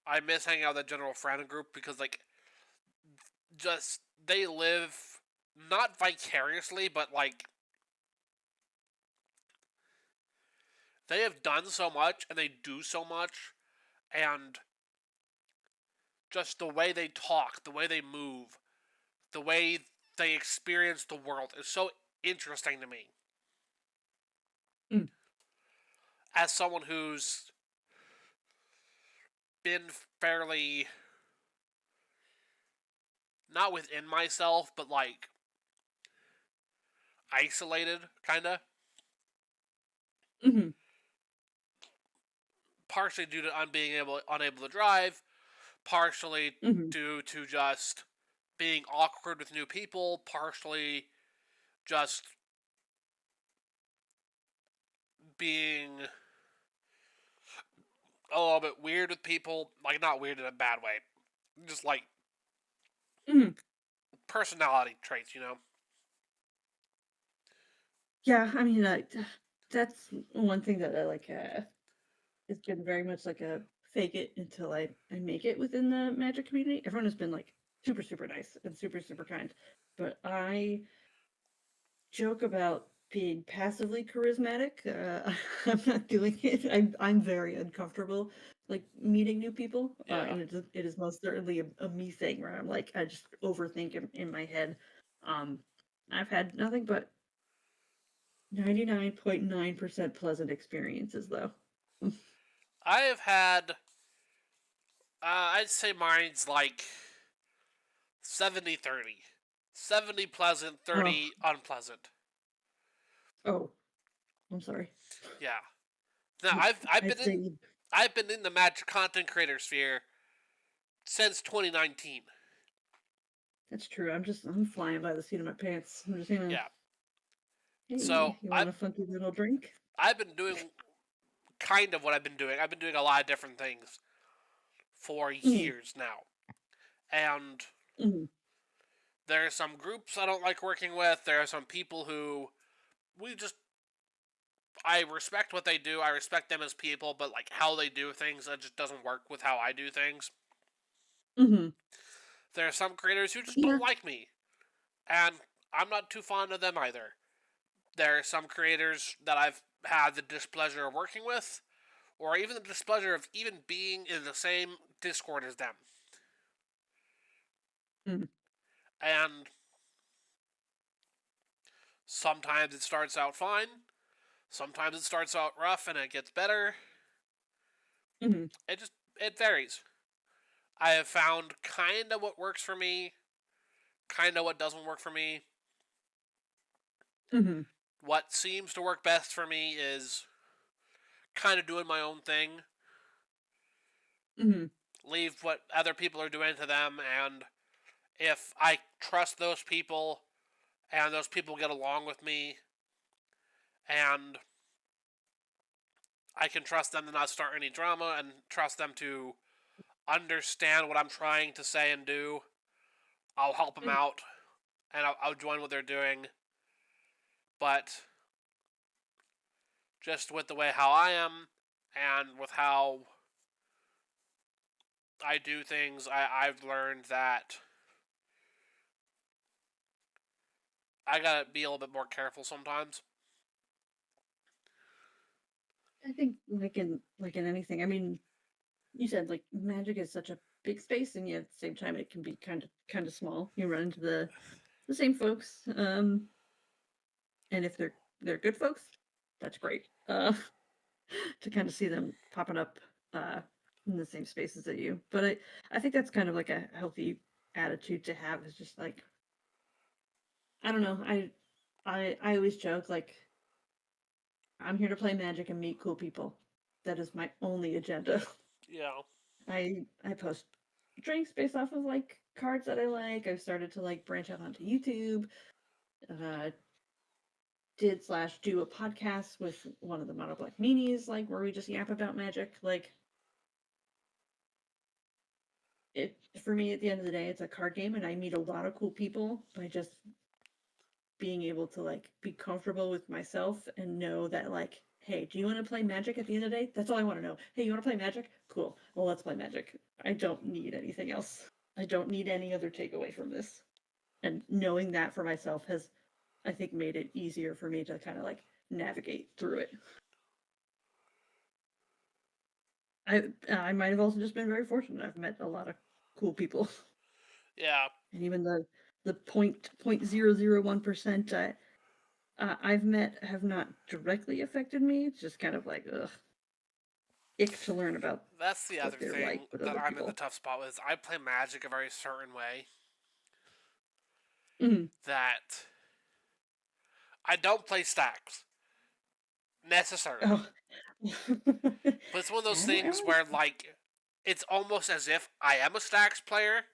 I miss hanging out with that general friend group because like just they live not vicariously, but like they have done so much and they do so much, and just the way they talk, the way they move, the way they experience the world is so interesting to me. Mm. As someone who's been fairly not within myself, but like isolated, kinda, Hmm. partially due to unable to drive, partially Hmm. due to just being awkward with new people, partially just being a little bit weird with people, like not weird in a bad way, just like Hmm. personality traits, you know? Yeah. I mean, that's one thing that I like. It's been very much like a fake it until I make it within the Magic community. Everyone has been like super nice and super kind, but I joke about being passively charismatic. I'm not doing it. I'm very uncomfortable like meeting new people, Yeah. and it is most certainly a me thing where I'm like I just overthink in my head. Um, I've had nothing but 99.9% pleasant experiences though. I have had, I'd say mine's like 70-30. 70 pleasant, Oh, 30 unpleasant. oh, I'm sorry. Yeah. Now I've I'd been in say I've been in the Magic content creator sphere since 2019. that's true. I'm flying by the seat of my pants. I'm just Yeah. So hey, you want a funky little drink? I've been doing kind of what I've been doing. I've been doing a lot of different things for Mm, years now. And mm, there are some groups I don't like working with. There are some people who we just I respect what they do. I respect them as people, but like how they do things, it just doesn't work with how I do things. mm-hmm. There are some creators who just Yeah. don't like me, and I'm not too fond of them either. There are some creators that I've had the displeasure of working with, or even the displeasure of even being in the same Discord as them. Mm. And sometimes it starts out fine, sometimes it starts out rough and it gets better. Mm-hmm. It varies. I have found kind of what works for me, kind of what doesn't work for me. Mm-hmm. What seems to work best for me is kind of doing my own thing. Mm-hmm. Leave what other people are doing to them, and if I trust those people and those people get along with me and I can trust them to not start any drama and trust them to understand what I'm trying to say and do, I'll help them out and I'll join what they're doing. But just with the way how I am and with how I do things, I've learned that I gotta be a little bit more careful sometimes. I think like in anything, I mean, you said like Magic is such a big space, and yet at the same time it can be kind of small. You run into the same folks, and if they're good folks, that's great. To kind of see them popping up in the same spaces that you. But I think that's kind of like a healthy attitude to have. Is just like, I don't know. I always joke like, I'm here to play Magic and meet cool people. That is my only agenda. Yeah. I post drinks based off of like cards that I like. I've started to like branch out onto YouTube. Uh, do a podcast with one of the Mono Black Meanies, like where we just yap about Magic. Like, it for me at the end of the day, it's a card game, and I meet a lot of cool people by just being able to like be comfortable with myself and know that like, hey, do you want to play Magic at the end of the day? That's all I want to know. Hey, you want to play Magic? Cool. Well, let's play Magic. I don't need anything else. I don't need any other takeaway from this. And knowing that for myself has, I think, made it easier for me to kind of like navigate through it. I might have also just been very fortunate. I've met a lot of cool people. Yeah. And even the 0.001% I've met have not directly affected me. It's just kind of like, ugh, ick to learn about That's the other what they're like thing with that other I'm in the people. tough spot with. I play Magic a very certain way Mm. that I don't play stacks necessarily. Oh. But it's one of those things where, like, it's almost as if I am a stacks player.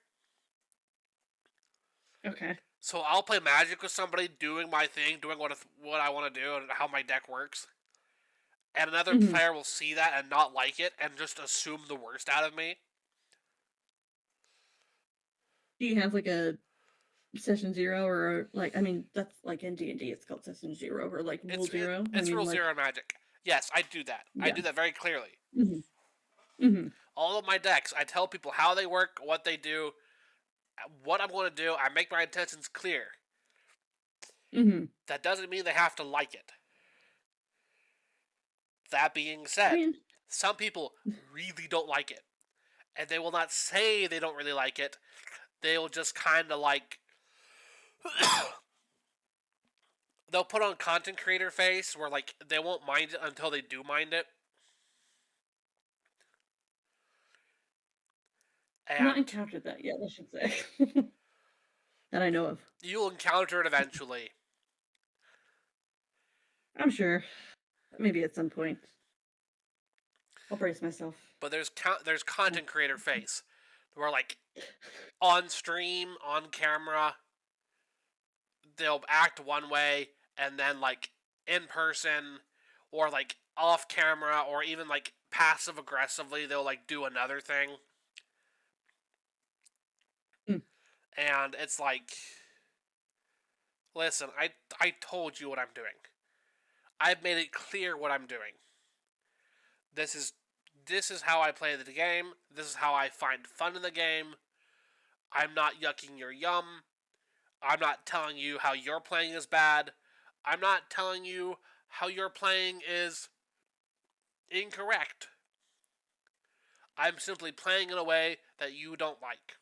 Okay. So I'll play Magic with somebody, doing my thing, doing what I want to do, and how my deck works. And another Mm-hmm. player will see that and not like it, and just assume the worst out of me. Do you have like a session 0, or like, I mean, that's like in D&D it's called session 0, or like rule 0? I It's mean, rule like, 0 in Magic. Yes, I do that. I yeah. do that very clearly. Mm-hmm. Mm-hmm. All of my decks, I tell people how they work, what they do, what I'm going to do. I make my intentions clear. Mm-hmm. That doesn't mean they have to like it. That being I said, mean, some people really don't like it. And they will not say they don't really like it. They will just kind of like... they'll put on content creator face where like they won't mind it until they do mind it. I've not And encountered that yet, I should say. That I know of. you'll encounter it eventually. I'm sure. Maybe at some point. I'll brace myself. But there's content creator face where like on stream, on camera, they'll act one way, and then like in person or like off camera or even like passive aggressively they'll like do another thing. Mm. And it's like, listen, I told you what I'm doing. I've made it clear what I'm doing. This is how I play the game. This is how I find fun in the game. I'm not yucking your yum. I'm not telling you how your playing is bad. I'm not telling you how you're playing is incorrect. I'm simply playing in a way that you don't like.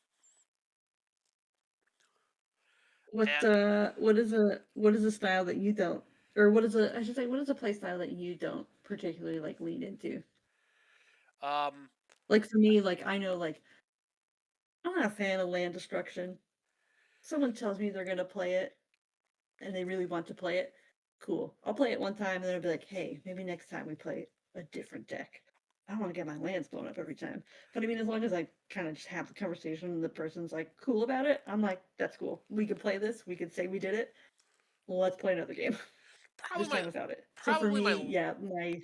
And What is a style that you don't, or what is a I should say, what is a play style that you don't particularly like lean into? um, Like for me, like I know, like I'm not a fan of land destruction. Someone tells me they're gonna play it, and they really want to play it. Cool. I'll play it one time, and then I'll be like, hey, maybe next time we play a different deck. I don't want to get my lands blown up every time. But I mean, as long as I kind of just have the conversation and the person's like cool about it, I'm like, that's cool. We could play this. We could say we did it. Let's play another game. probably This my time without it. So for probably me, my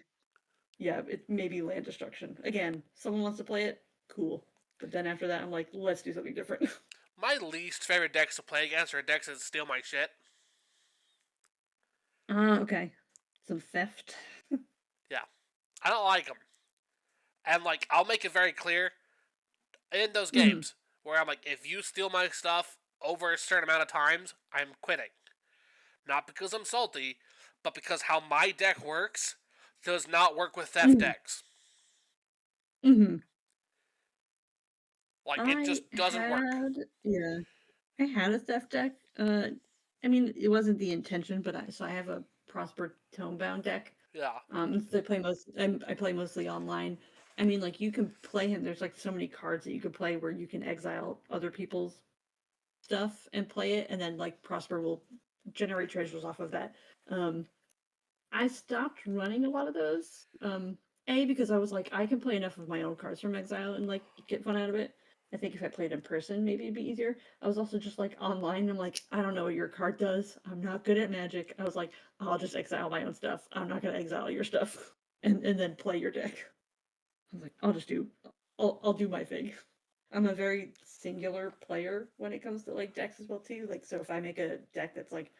it may be land destruction. Again, someone wants to play it, cool. But then after that, I'm like, let's do something different. my least favorite decks to play against are decks that steal my shit. Okay. Some theft. Yeah, I don't like them. And like, I'll make it very clear in those Mm-hmm. games where I'm like, if you steal my stuff over a certain amount of times, I'm quitting. Not because I'm salty, but because how my deck works does not work with theft Mm-hmm. decks. Mm-hmm. Like, it I just doesn't work. had yeah, I had a theft deck. I mean, it wasn't the intention, but I have a Prosper Tomebound deck. Yeah. So I play mostly online. I mean, like you can play him. There's like so many cards that you could play where you can exile other people's stuff and play it, and then like Prosper will generate treasures off of that. Um, I stopped running a lot of those. Because I was like, I can play enough of my own cards from Exile and like get fun out of it. I think if I played in person, maybe it'd be easier. I was also just like online. I'm like, I don't know what your card does. I'm not good at Magic. I was like, I'll just exile my own stuff. I'm not gonna exile your stuff, and then play your deck. I was like, I'll do my thing. I'm a very singular player when it comes to like decks as well too. Like, so if I make a deck that's like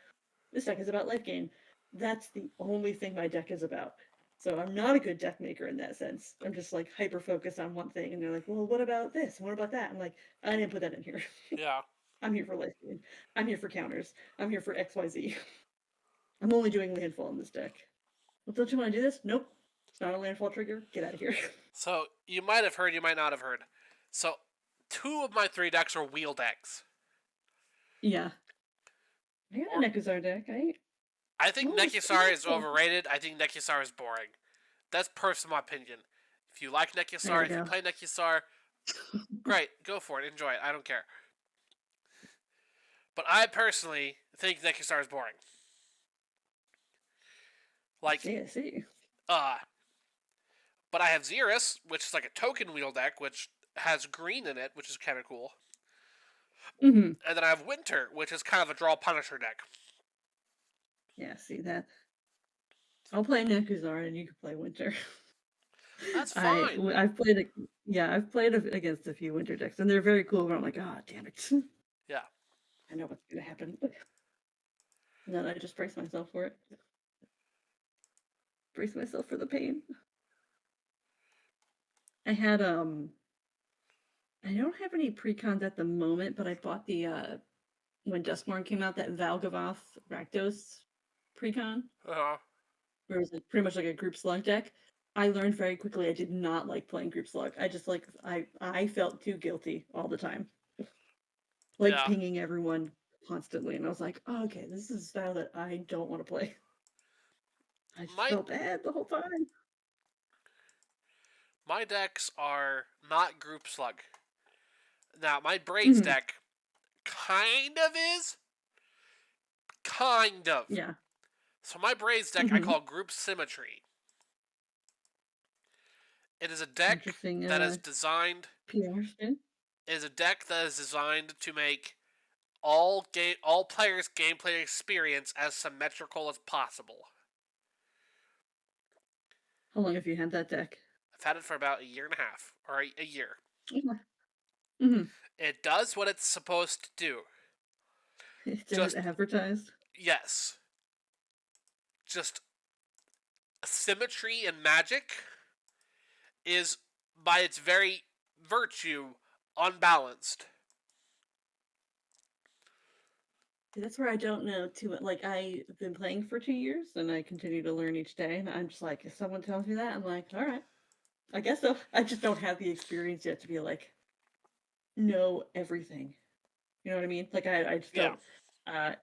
this deck is about life gain. That's the only thing my deck is about. So I'm not a good deck maker in that sense. I'm just like hyper focused on one thing, and they're like, "Well, what about this? What about that?" I'm like, "I didn't put that in here. Yeah. I'm here for life gain. I'm here for counters. I'm here for XYZ. I'm only doing landfall in this deck. Well, don't you want to do this? Nope. It's not a landfall trigger. Get out of here." So, you might have heard, you might not have heard. So, 2 of my 3 decks are wheel decks. Yeah. I got a Or, Nekuzar deck. I think It's Nekusar is useful. overrated. I think Nekusar is boring. That's personal opinion. If you like There Nekusar, we if you go. play Nekusar, great, go for it, enjoy it. I don't care. But I personally think Nekusar is boring. Like, I see. uh, but I have Xerus, which is like a token wheel deck, which has green in it, which is kind of cool. Mm-hmm. And then I have Winter, which is kind of a draw Punisher deck. Yeah, see that. I'll play Nekuzar and you can play Winter. That's fine. I've played it. Yeah, I've played against a few Winter decks, and they're very cool. But I'm like, ah, damn it! Yeah. I know what's gonna happen. And then I just brace myself for it. Brace myself for the pain. I had I don't have any precons at the moment, but I bought the when Duskmourn came out, that Valgavoth Rakdos precon, Uh, where it was like pretty much like a group slug deck. I learned very quickly I did not like playing group slug. I just like I felt too guilty all the time, like yeah. pinging everyone constantly, and I was like, oh, okay, this is a style that I don't want to play. I just My felt bad the whole time. my decks are not group slug. Now, my Braids Hmm. deck kind of is. Kind of. Yeah. So my Braids deck I Hmm. call Group Symmetry. It is a deck Interesting. that is designed PR spin. is a deck that is designed to make all players' gameplay experience as symmetrical as possible. How long have you had that deck? I've had it for about a year and a half or a year. Mm-hmm. It does what it's supposed to do. It's Just advertised. yes. Just symmetry and magic is by its very virtue unbalanced. That's where I don't know too much. Like, I've been playing for 2 years, and I continue to learn each day. And I'm just like, if someone tells me that, I'm like, all right, I guess so. I just don't have the experience yet to be like, know everything. You know what I mean? Like, I just Yeah. don't.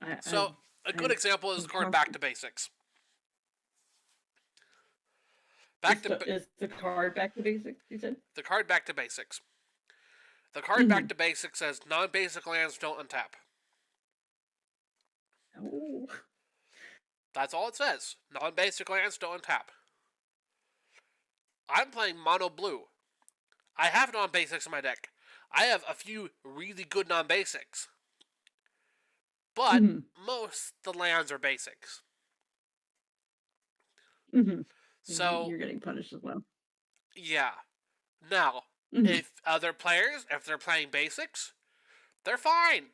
Uh, So a good I'm example is the card Back to constantly. Basics. Back to Is the card back to basics? You said. the card Back to Basics. The card Mm-hmm. Back to Basics says non-basic lands don't untap. Oh. That's all it says. Non-basic lands don't untap. I'm playing mono blue. I have non-basics in my deck. I have a few really good non-basics, but Mm-hmm. most the lands are basics. Mm-hmm. So You're getting punished as well. yeah. Now, Mm-hmm. if other players, if they're playing basics, they're fine.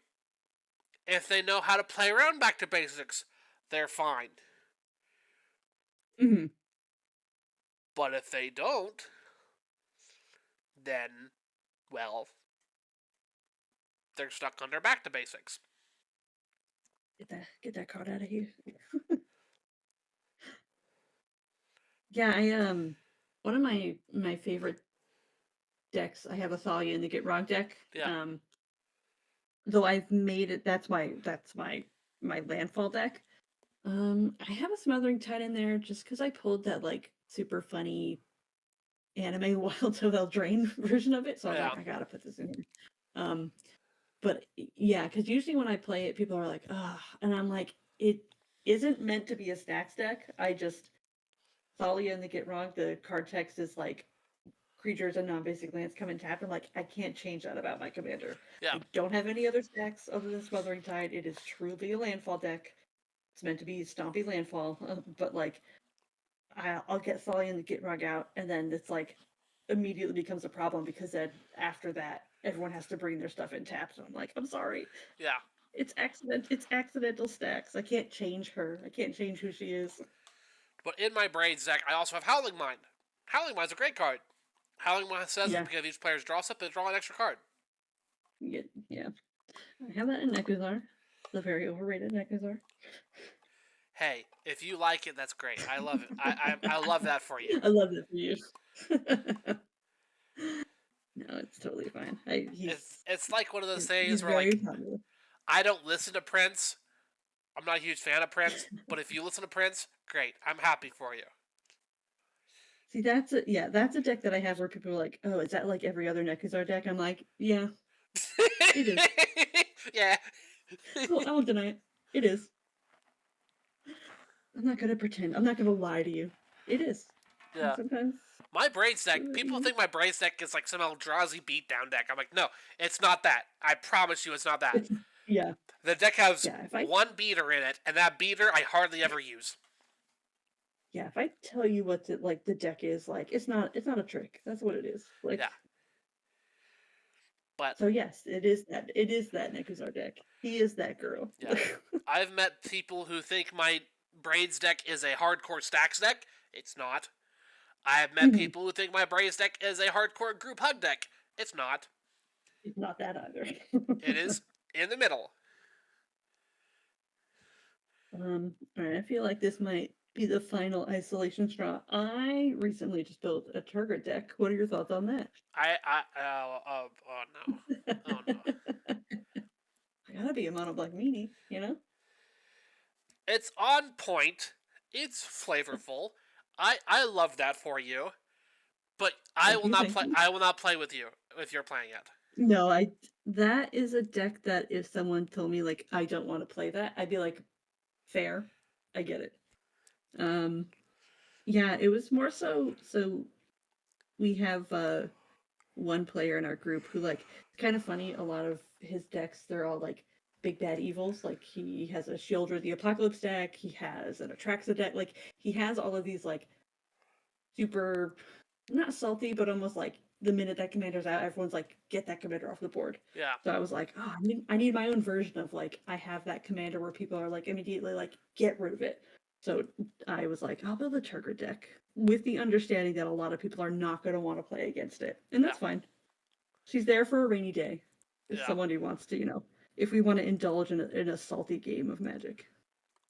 If they know how to play around Back to Basics, they're fine. Mm-hmm. But if they don't, then, well, they're stuck under Back to Basics. Get that card out of here. Yeah, one of my favorite decks. I have a Thalia in the Get Wrong deck. Yeah. Though I've made it. That's my landfall deck. I have a Smothering Tide in there just because I pulled that like super funny anime Wild Till Drain version of it. So I was Yeah. like, I gotta put this in here. But yeah, because usually when I play it, people are like, ah, and I'm like, it isn't meant to be a stacks deck. I just Thalia in the Get Wrong. The card text is like creatures and non-basic lands come and tap. And like, I can't change that about my commander. Yeah. I don't have any other stacks other than Smothering Tide. It is truly a landfall deck. It's meant to be stompy landfall, but like, I'll get Thalia and the Get Rug out, and then it's like immediately becomes a problem because then after that, everyone has to bring their stuff in taps. And I'm like, I'm sorry. Yeah. It's accidental stacks. I can't change her. I can't change who she is. But in my Braids deck, I also have Howling Mind. Howling Mind's a great card. Howling Mind says Yeah. at the beginning of each player's draw step, they draw an extra card. Yeah. I have that in Nekuzar. The very overrated Nekuzar. Hey, if you like it, that's great. I love it. I love that for you. I love that for you. No, it's totally fine. It's like one of those things where very like popular. I don't listen to Prince. I'm not a huge fan of Prince, but if you listen to Prince, great. I'm happy for you. See, that's a deck that I have where people are like, oh, is that like every other Nekuzar deck? I'm like, yeah, it is. Yeah. I won't deny it. It is. I'm not gonna pretend. I'm not gonna lie to you. It is. Yeah. And sometimes my Braids deck, people think my Braids deck is like some Eldrazi beatdown deck. I'm like, no, it's not that. I promise you it's not that. Yeah. The deck has one beater in it, and that beater I hardly ever use. Yeah, if I tell you what the deck is, like, it's not a trick. That's what it is. Like, yeah. But so yes, it is that Nekuzar deck. He is that girl. Yeah. I've met people who think my Braids deck is a hardcore stacks deck. It's not. I have met people who think my Braids deck is a hardcore group hug deck. It's not. It's not that either. It is in the middle. All right, I feel like this might be the final isolation straw. I recently just built a Turgid deck. What are your thoughts on that? Oh no. Oh no. I gotta be a mono black meanie, you know? It's on point. It's flavorful. I love that for you. But I will not play with you if you're playing it. No, that is a deck that if someone told me like I don't want to play that, I'd be like, fair. I get it. Yeah, it was more so we have one player in our group who like it's kind of funny, a lot of his decks, they're all like big bad evils. Like he has a Shieldra the Apocalypse deck, he has an Atraxa deck, like he has all of these like super not salty, but almost like the minute that commander's out, everyone's like, get that commander off the board. Yeah. So I was like, oh, I need my own version of like I have that commander where people are like immediately like get rid of it. So I was like, I'll build a Turgid deck with the understanding that a lot of people are not going to want to play against it, and that's fine. She's there for a rainy day. If somebody wants to, if we want to indulge in a salty game of Magic.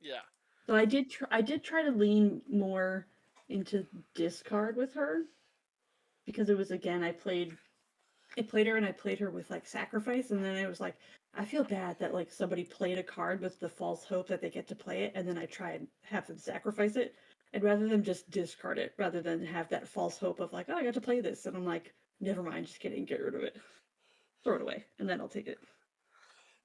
Yeah. So I did try to lean more into discard with her, because it was, again, I played her, and I played her with like sacrifice, and then it was like, I feel bad that like somebody played a card with the false hope that they get to play it, and then I try and have them sacrifice it, and rather than just discard it, rather than have that false hope of like, oh, I got to play this, and I'm like, never mind, just kidding, get rid of it, throw it away, and then I'll take it.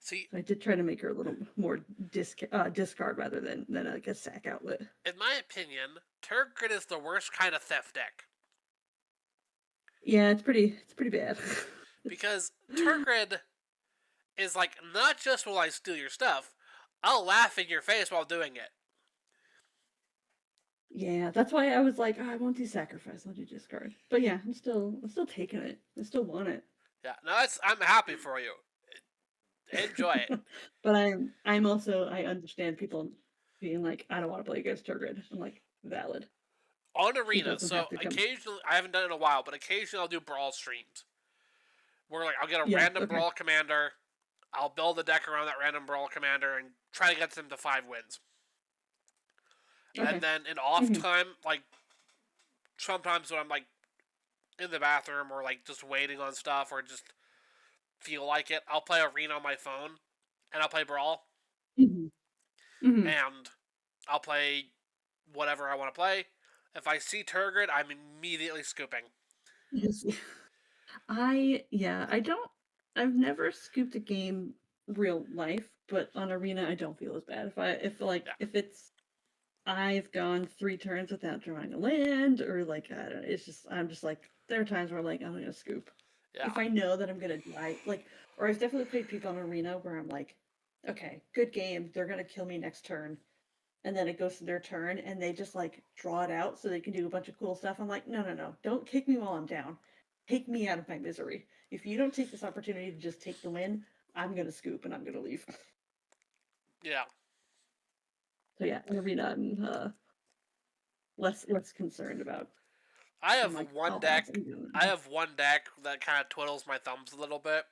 See, So I did try to make her a little more discard rather than like a sack outlet. in my opinion, Turgid is the worst kind of theft deck. Yeah, it's pretty bad. Because Turgid is like, not just will I steal your stuff, I'll laugh in your face while doing it. Yeah, that's why I was like, oh, I won't do sacrifice, I'll do discard. But yeah, I'm still taking it. I still want it. Yeah, no, I'm happy for you. Enjoy it. But I'm also, I understand people being like, I don't want to play against Turgid. I'm like, valid. On Arena, so occasionally, I haven't done it in a while, but occasionally I'll do Brawl streams. Where like I'll get a random Brawl commander, I'll build a deck around that random Brawl commander, and try to get them to 5 wins. And then in off time, like sometimes when I'm like in the bathroom or like just waiting on stuff or just feel like it, I'll play Arena on my phone, and I'll play Brawl, and I'll play whatever I want to play. If I see Turgid, I'm immediately scooping. I've never scooped a game real life, but on Arena I don't feel as bad. If it's I've gone 3 turns without drawing a land, or like, I don't know, I'm just like, there are times where I'm like, I'm gonna scoop. Yeah. If I know that I'm gonna die, like, or I've definitely played people on Arena where I'm like, okay, good game, they're gonna kill me next turn. And then it goes to their turn, and they just like draw it out so they can do a bunch of cool stuff. I'm like, no, don't kick me while I'm down. Take me out of my misery. If you don't take this opportunity to just take the win, I'm gonna scoop and I'm gonna leave. Yeah. So yeah, Arena, I'm less concerned about. I have one deck. I have one deck that kind of twiddles my thumbs a little bit.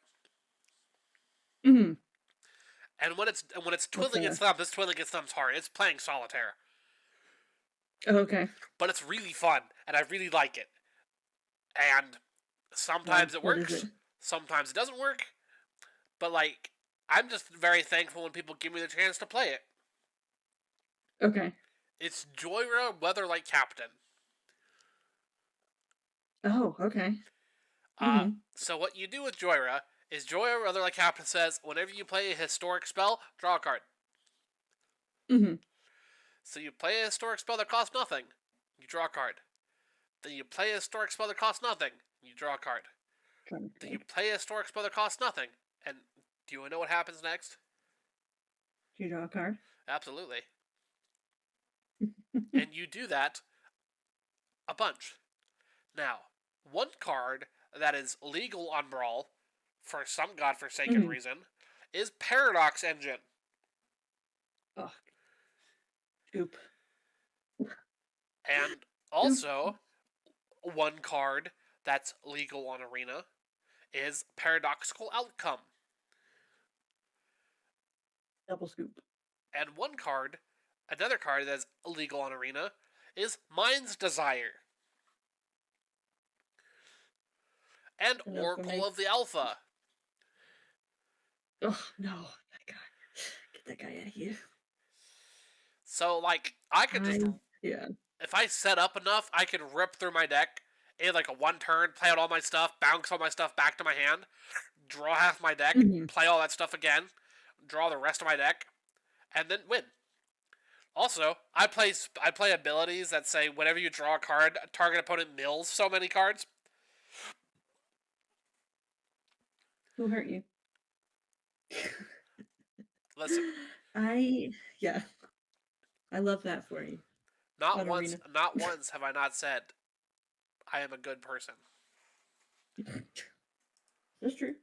And when it's twiddling its thumbs, it's twiddling its thumbs hard. It's playing Solitaire. Oh, okay. But it's really fun, and I really like it. And sometimes it works, sometimes it doesn't work. But like, I'm just very thankful when people give me the chance to play it. Okay. It's Joyra Weatherlight Captain. Oh, okay. So what you do with Joyra is Joyra Weatherlight Captain says, whenever you play a historic spell, draw a card. So you play a historic spell that costs nothing, you draw a card. Then you play a historic spell that costs nothing, you draw a card. Then you play a historic spell that costs nothing, and do you know what happens next? Do you draw a card? Absolutely. And you do that a bunch. Now, one card that is legal on Brawl, for some godforsaken reason, is Paradox Engine. Oh. Scoop. And also, one card that's legal on Arena is Paradoxical Outcome. Double scoop. And another card that's illegal on Arena, is Mind's Desire. And Oracle of the Alpha. Oh, no. That guy. Get that guy out of here. So, like, I could just... Yeah. If I set up enough, I could rip through my deck in, like, a 1 turn, play out all my stuff, bounce all my stuff back to my hand, draw half my deck, play all that stuff again, draw the rest of my deck, and then win. Also, I play abilities that say whenever you draw a card, target opponent mills so many cards. Who hurt you? Listen. I love that for you. Not once have I not said I am a good person. That's true.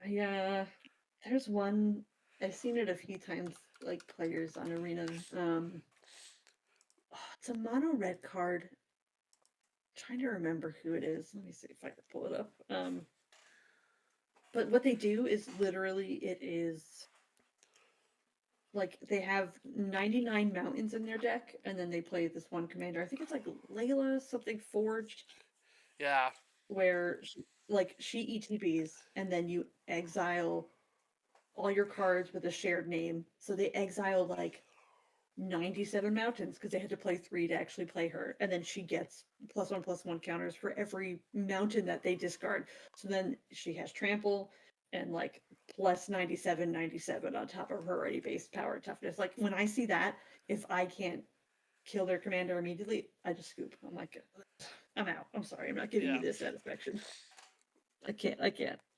There's one, I've seen it a few times, like players on Arena. It's a mono red card. I'm trying to remember who it is. Let me see if I can pull it up. But what they do is literally, it is like they have 99 mountains in their deck, and then they play this one commander. I think it's like Layla something forged, Yeah. where she ETBs, and then you exile all your cards with a shared name. So they exile like 97 mountains because they had to play 3 to actually play her, and then she gets +1/+1 counters for every mountain that they discard. So then she has trample and like plus 97 on top of her already base power and toughness. Like when I see that, if I can't kill their commander immediately, I just scoop. I'm like, I'm out. I'm sorry, I'm not giving you this satisfaction. I can't.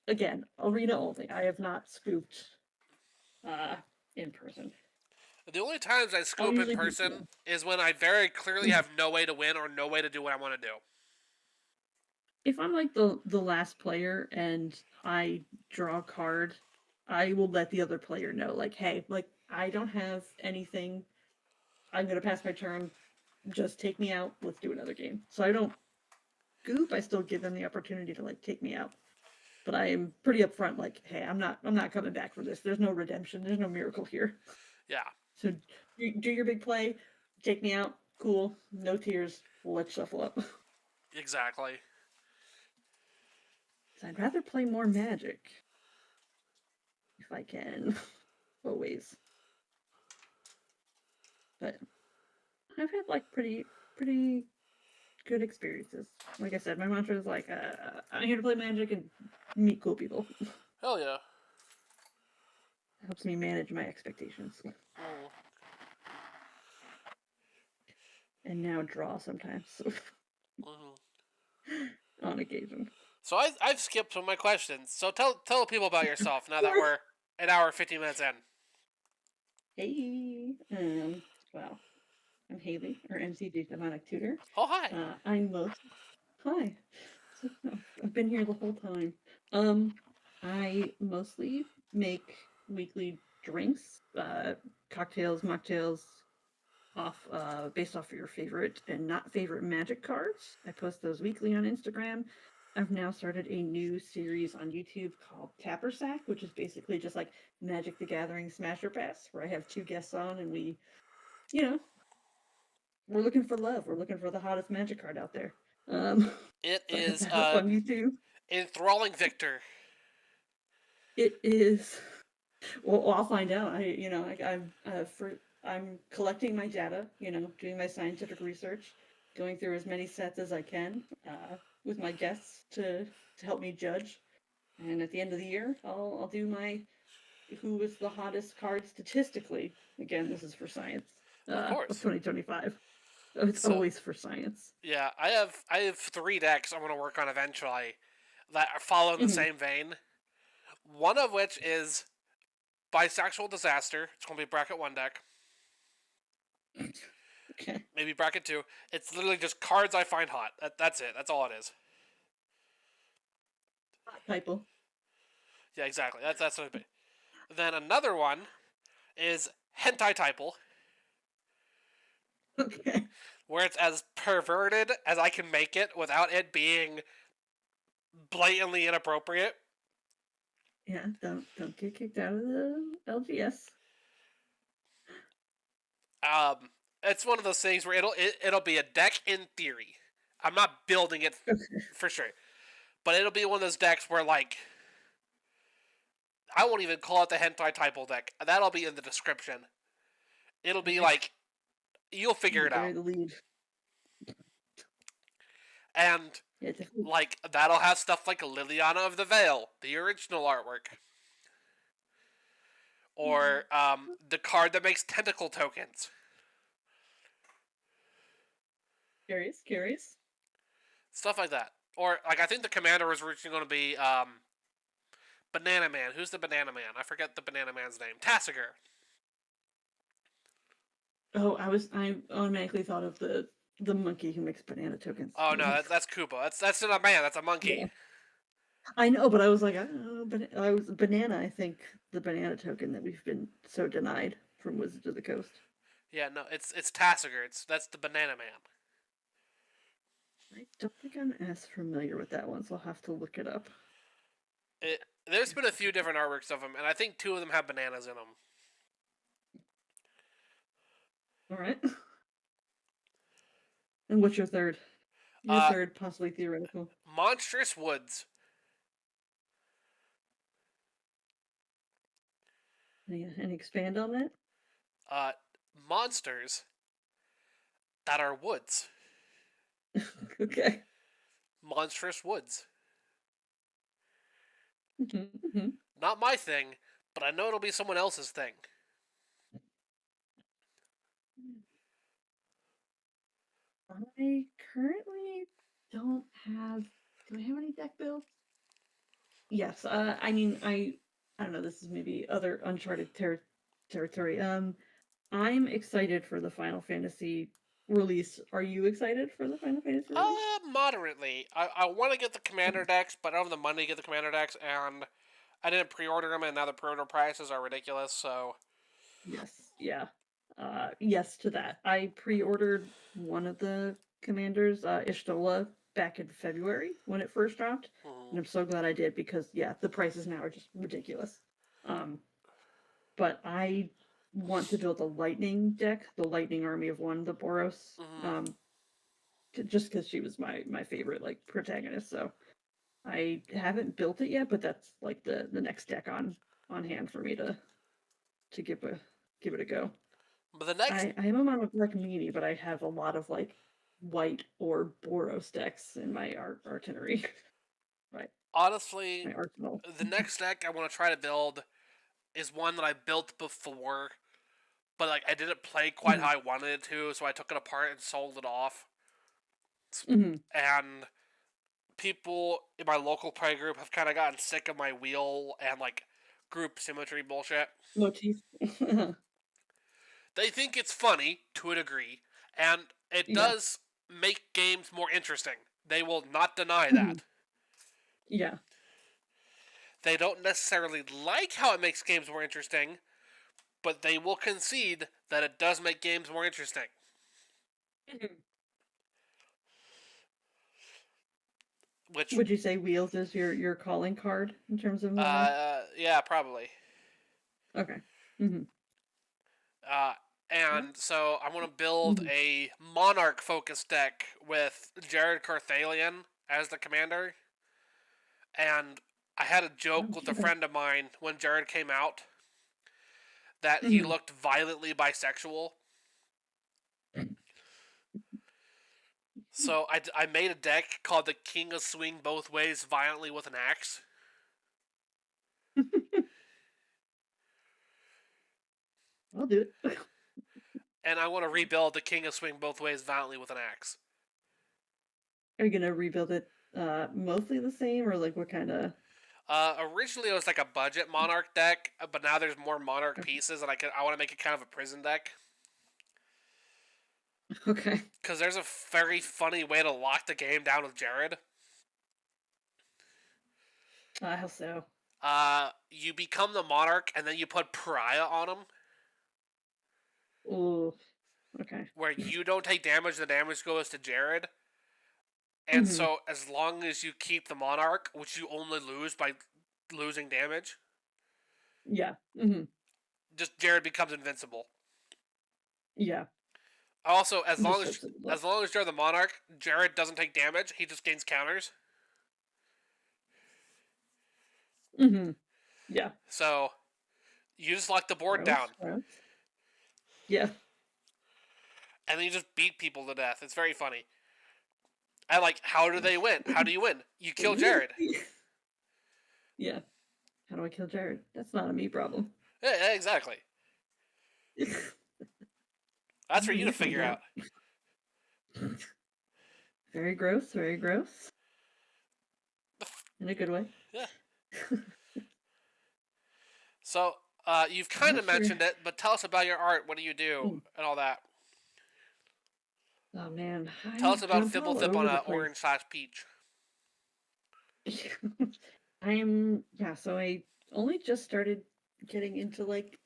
Again, arena only. I have not scooped in person. The only times I scoop in person is when I very clearly have no way to win or no way to do what I want to do. If I'm like the last player and I draw a card, I will let the other player know, like, hey, like I don't have anything. I'm gonna pass my turn. Just take me out. Let's do another game. So I don't goop. I still give them the opportunity to like take me out. But I am pretty upfront, like, hey, I'm not coming back for this. There's no redemption. There's no miracle here. Yeah. So do your big play, take me out. Cool. No tears. Let's shuffle up. Exactly. I'd rather play more Magic if I can. Always. But I've had like pretty good experiences. Like I said, my mantra is like, I'm here to play Magic and meet cool people. Hell yeah. It helps me manage my expectations. Oh. And now draw sometimes. On occasion. So I've skipped some of my questions. So tell people about yourself now that we're an hour 50 minutes in. Hey. Well, I'm Hailey, or MTGDemonicTutor. Oh, hi. Hi. So, I've been here the whole time. I mostly make weekly drinks, cocktails, mocktails, based off of your favorite and not favorite Magic cards. I post those weekly on Instagram. I've now started a new series on YouTube called Tapper Sack, which is basically just like Magic the Gathering Smasher Pass, where I have 2 guests on and we, we're looking for love. We're looking for the hottest Magic card out there. It so is on YouTube. Enthralling Victor. It is. Well, I'll find out. I'm collecting my data. Doing my scientific research, going through as many sets as I can with my guests to help me judge. And at the end of the year, I'll do my who is the hottest card statistically. Again, this is for science. Of course. Of 2025. It's always for science. Yeah, I have 3 decks I'm gonna work on eventually that are following the same vein. One of which is Bisexual Disaster. It's gonna be bracket 1 deck. Okay. Maybe bracket 2. It's literally just cards I find hot. That's it. That's all it is. Typo. Yeah, exactly. That's what it'd be. Then another one is Hentai Typle. Okay. Where it's as perverted as I can make it without it being blatantly inappropriate. Yeah, don't get kicked out of the LGS. It's one of those things where it'll be a deck in theory. I'm not building it for sure, but it'll be one of those decks where like I won't even call it the Hentai Typle deck. That'll be in the description. It'll be like you'll figure it out. The lead. And like that'll have stuff like Liliana of the Veil, the original artwork. Or the card that makes tentacle tokens. Curious. Stuff like that. Or like I think the commander was originally going to be Banana Man. Who's the Banana Man? I forget the Banana Man's name. Tassiger. Oh, I automatically thought of the monkey who makes banana tokens. Oh no, that's Koopa. That's not a man. That's a monkey. Yeah. I know, but I was like, but I was banana. I think the banana token that we've been so denied from Wizards of the Coast. Yeah, no, it's Tassiger. That's the Banana Man. I don't think I'm as familiar with that one, so I'll have to look it up. There's been a few different artworks of them, and I think 2 of them have bananas in them. All right. And what's your third? Your third, possibly theoretical. Monstrous Woods. And expand on that? Monsters that are woods. Okay. Monstrous Woods. Mm-hmm. Not my thing, but I know it'll be someone else's thing. I currently don't have. Do I have any deck builds? Yes. I mean, I don't know. This is maybe other uncharted territory. I'm excited for the Final Fantasy release. Are you excited for the Final Fantasy release? Moderately. I want to get the commander decks, but I don't have the money to get the commander decks, and I didn't pre-order them, and now the pre-order prices are ridiculous, so... Yes, yeah. Yes to that. I pre-ordered one of the commanders, Ishtola, back in February when it first dropped, and I'm so glad I did because, yeah, the prices now are just ridiculous. But I want to build a lightning deck, the lightning army of one, the Boros, just because she was my favorite like protagonist. So I haven't built it yet, but that's like the next deck on hand for me to give it a go. But the next... I am a mono black meanie, but I have a lot of like white or Boros decks in my artillery. Right. Honestly, My arsenal. the next deck I want to try to build is one that I built before, but like I didn't play quite how I wanted it to, so I took it apart and sold it off. And people in my local play group have kind of gotten sick of my wheel and like group symmetry bullshit. Motif. They think it's funny to a degree, and it does make games more interesting. They will not deny that. Yeah. They don't necessarily like how it makes games more interesting, but they will concede that it does make games more interesting. Which would you say wheels is your calling card in terms of yeah, probably. Okay. And so I want to build a Monarch focused deck with Jared Carthalion as the commander. And I had a joke with a friend of mine when Jared came out that he looked violently bisexual. So I made a deck called the King of Swing Both Ways Violently with an Axe. I'll do it. And I want to rebuild the King of Swing Both Ways Violently with an Axe. Are you gonna rebuild it mostly the same, or like what kind of? Originally it was like a budget Monarch deck, but now there's more Monarch pieces, and I want to make it kind of a prison deck. Okay. Because there's a very funny way to lock the game down with Jared. How so? You become the Monarch, and then you put Pariah on him. Ooh. Okay. Where you don't take damage, the damage goes to Jared. And so, as long as you keep the Monarch, which you only lose by losing damage, yeah, just Jared becomes invincible. Yeah. Also, as long as you're the Monarch, Jared doesn't take damage. He just gains counters. Yeah. So, you just lock the board down. Yeah. And then you just beat people to death. It's very funny. I like, how do they win? How do you win? You kill Jared. Yeah. How do I kill Jared? That's not a me problem. Yeah, exactly. That's for you to figure out. Very gross, very gross. In a good way. Yeah. So, you've kind of mentioned it, but tell us about your art. What do you do? And all that. Oh, man. Tell us about Fibblethip on orange/peach. So I only just started getting into, like,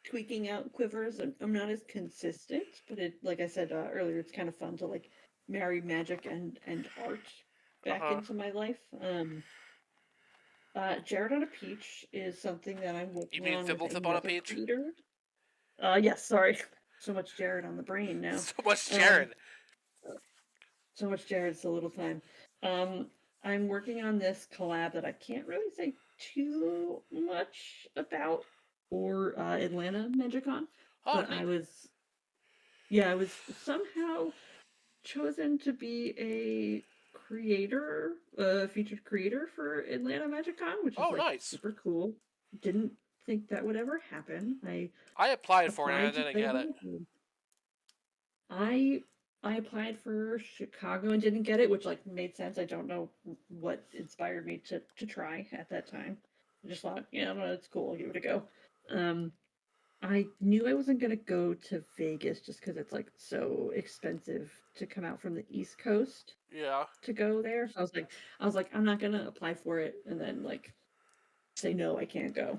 tweaking out Quivers. I'm not as consistent, but like I said earlier, it's kind of fun to, like, marry magic and art back into my life. Jared on a Peach is something that I'm You working mean on with Thimblethip on a another Peach? creator. Yes, sorry. So much Jared on the brain now. So much Jared. So much Jared, so little time. I'm working on this collab that I can't really say too much about, or Atlanta Magicon, Oh, but neat. I was somehow chosen to be a creator, featured creator for Atlanta Magicon, which is Oh, like nice. super cool. Didn't think that would ever happen. I I applied for it and I applied to didn't get it. Vegas. I I applied for Chicago and didn't get it, which like made sense. I don't know what inspired me to try at that time. I just thought, yeah, well, it's cool, I'll give it a go. Um, I knew I wasn't gonna go to Vegas just because it's like so expensive to come out from the East Coast Yeah. to go there. So I was like, I'm not gonna apply for it and then like say no, I can't go.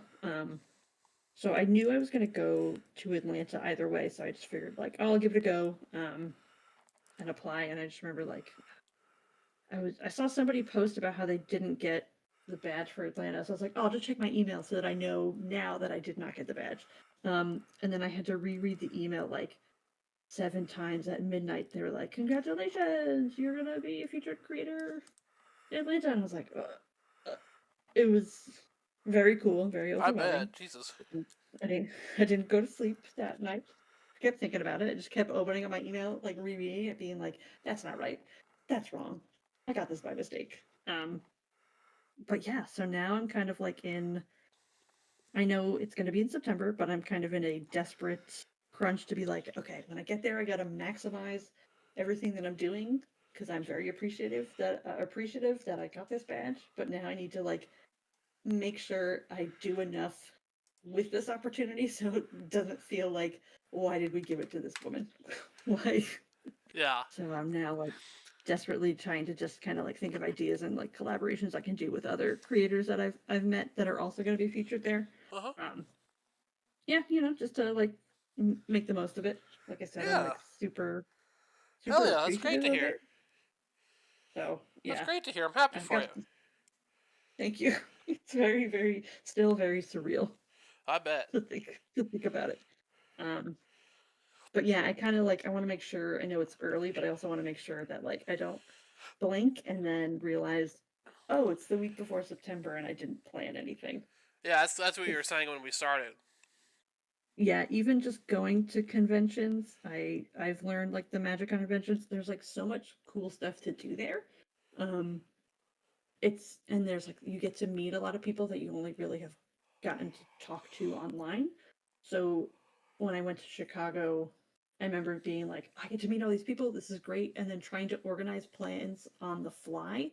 So I knew I was gonna go to Atlanta either way, so I just figured like, oh, I'll give it a go. And apply. And I just remember like I saw somebody post about how they didn't get the badge for Atlanta. So I was like, oh, I'll just check my email so that I know now that I did not get the badge. And then I had to reread the email like 7 times at midnight. They were like, congratulations, you're gonna be a featured creator in Atlanta. And I was like, it was very cool, very I overwhelming. bet. Jesus. I didn't go to sleep that night. I kept thinking about it. I just kept opening up my email, like rereading it, being like, that's not right. That's wrong. I got this by mistake. But yeah, so now I'm kind of like I know it's going to be in September, but I'm kind of in a desperate crunch to be like, okay, when I get there, I got to maximize everything that I'm doing because I'm very appreciative that I got this badge. But now I need to like make sure I do enough with this opportunity so it doesn't feel like, why did we give it to this woman? Why? Yeah. So I'm now like desperately trying to just kind of like think of ideas and like collaborations I can do with other creators that I've met that are also going to be featured there. Uh huh. Yeah, just to like make the most of it. Like I said, I'm Yeah. like super Hell super yeah. That's great appreciative to of hear. it. So That's yeah, great to hear. I'm happy I've for got. you. Thank you. It's very still very surreal I bet. to think about it. Um, but yeah, I kind of like I want to make sure I know it's early, but I also want to make sure that like I don't blink and then realize, oh, it's the week before September and I didn't plan anything. Yeah, that's what you were Because saying when we started. yeah, even just going to conventions, I've learned like the Magic conventions, there's like so much cool stuff to do there. Um, and there's like you get to meet a lot of people that you only really have gotten to talk to online. So when I went to Chicago, I remember being like, I get to meet all these people, this is great, and then trying to organize plans on the fly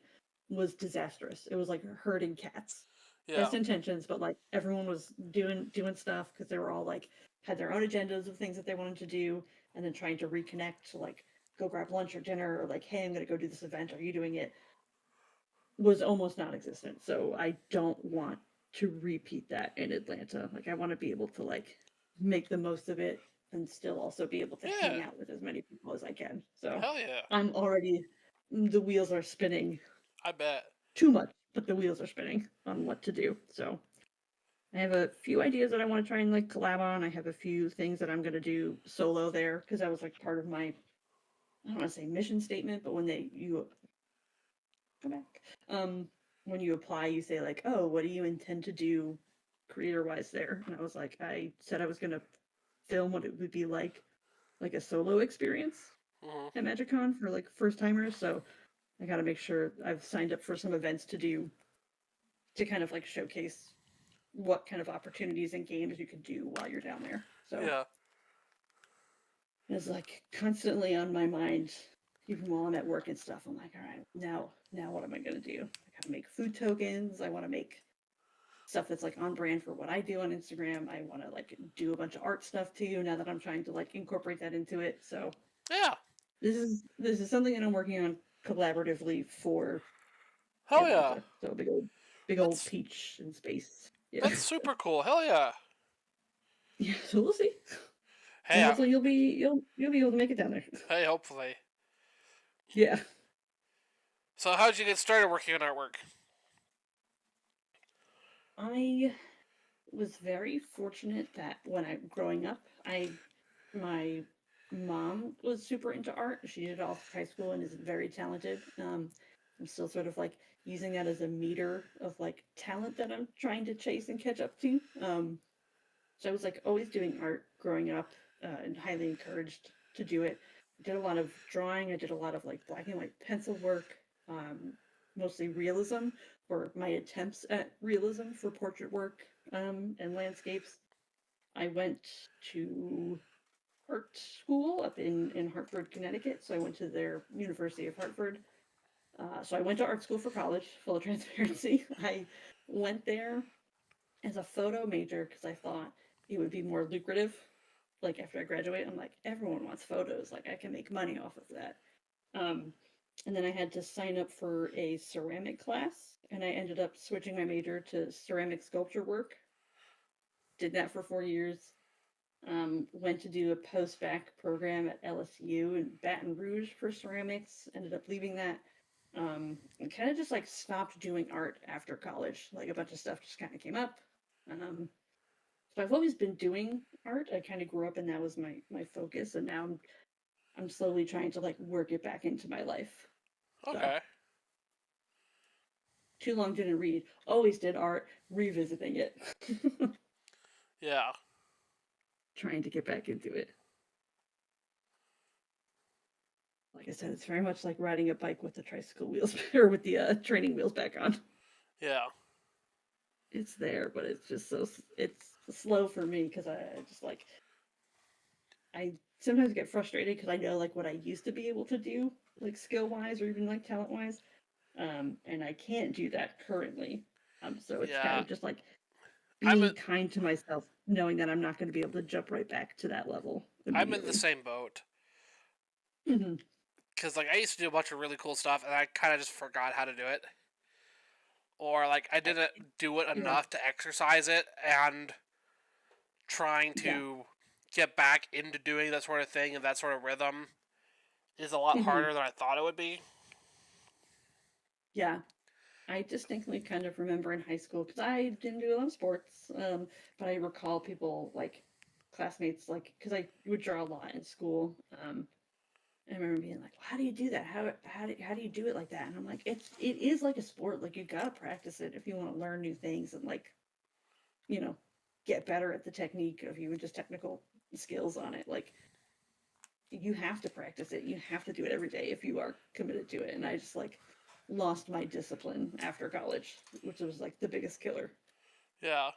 was disastrous. It was like herding cats. Yeah. Best intentions, but like everyone was doing stuff because they were all like had their own agendas of things that they wanted to do, and then trying to reconnect to like go grab lunch or dinner or like, hey, I'm gonna go do this event. Are you doing it? Was almost non-existent. So I don't want to repeat that in Atlanta. Like I want to be able to like make the most of it and still also be able to Yeah. hang out with as many people as I can. So Hell yeah. I'm already the wheels are spinning I bet. too much, but the wheels are spinning on what to do. So I have a few ideas that I want to try and like collab on. I have a few things that I'm going to do solo there because that was like part of my I don't want to say mission statement, but when you come back. When you apply, you say like, "Oh, what do you intend to do, creator-wise there?" And I was like, I said I was gonna film what it would be like a solo experience Hmm. at Magiccon for like first timers. So I got to make sure I've signed up for some events to do to kind of like showcase what kind of opportunities and games you could do while you're down there. So Yeah. it's like constantly on my mind, even while I'm at work and stuff. I'm like, all right, now what am I gonna do? I gotta make food tokens. I want to make stuff that's like on brand for what I do on Instagram. I want to like do a bunch of art stuff too. Now that I'm trying to like incorporate that into it, so Yeah. this is something that I'm working on collaboratively for Hell yeah. Atlanta. So big old That's peach in space. Yeah, that's super cool. Hell yeah. yeah. So we'll see, Hey, and hopefully you'll be able to make it down there. hey, hopefully. Yeah. So how'd you get started working on artwork? I was very fortunate that growing up, my mom was super into art. She did it all through high school and is very talented. I'm still sort of like using that as a meter of like talent that I'm trying to chase and catch up to. So I was like always doing art growing up, and highly encouraged to do it. I did a lot of drawing. I did a lot of like black and white pencil work, um, mostly realism, or my attempts at realism for portrait work, and landscapes. I went to art school up in Hartford, Connecticut. So I went to their University of Hartford. So I went to art school for college, full of transparency. I went there as a photo major because I thought it would be more lucrative. Like after I graduate, I'm like, everyone wants photos. Like I can make money off of that. Um, and then I had to sign up for a ceramic class, and I ended up switching my major to ceramic sculpture work. Did that for 4 years. Went to do a post-bac program at LSU in Baton Rouge for ceramics. Ended up leaving that. And kind of just like stopped doing art after college. Like a bunch of stuff just kind of came up. So I've always been doing art. I kind of grew up and that was my focus, and now I'm slowly trying to like work it back into my life. So Okay. too long didn't read. Always did art, revisiting it. Yeah. Trying to get back into it. Like I said, it's very much like riding a bike with the tricycle wheels or with the training wheels back on. Yeah. It's there, but it's just it's slow for me because I just like I sometimes get frustrated because I know like what I used to be able to do, like skill wise or even like talent wise, and I can't do that currently. So it's kind Yeah. of just like I'm being kind to myself, knowing that I'm not going to be able to jump right back to that level I'm in the immediately. same boat. Hmm. Cause like I used to do a bunch of really cool stuff, and I kind of just forgot how to do it, or like I didn't do it Yeah, enough to exercise it, and trying yeah. to get back into doing that sort of thing and that sort of rhythm is a lot Hmm. harder than I thought it would be. Yeah, I distinctly kind of remember in high school because I didn't do a lot of sports, but I recall people like classmates like because I would draw a lot in school. I remember being like, well, "How do you do that? How do you do it like that?" And I'm like, it is like a sport. Like you gotta practice it if you want to learn new things and like you know get better at the technique of even just technical skills on it. Like you have to practice it. You have to do it every day if you are committed to it. And I just like lost my discipline after college, which was like the biggest killer. Yeah.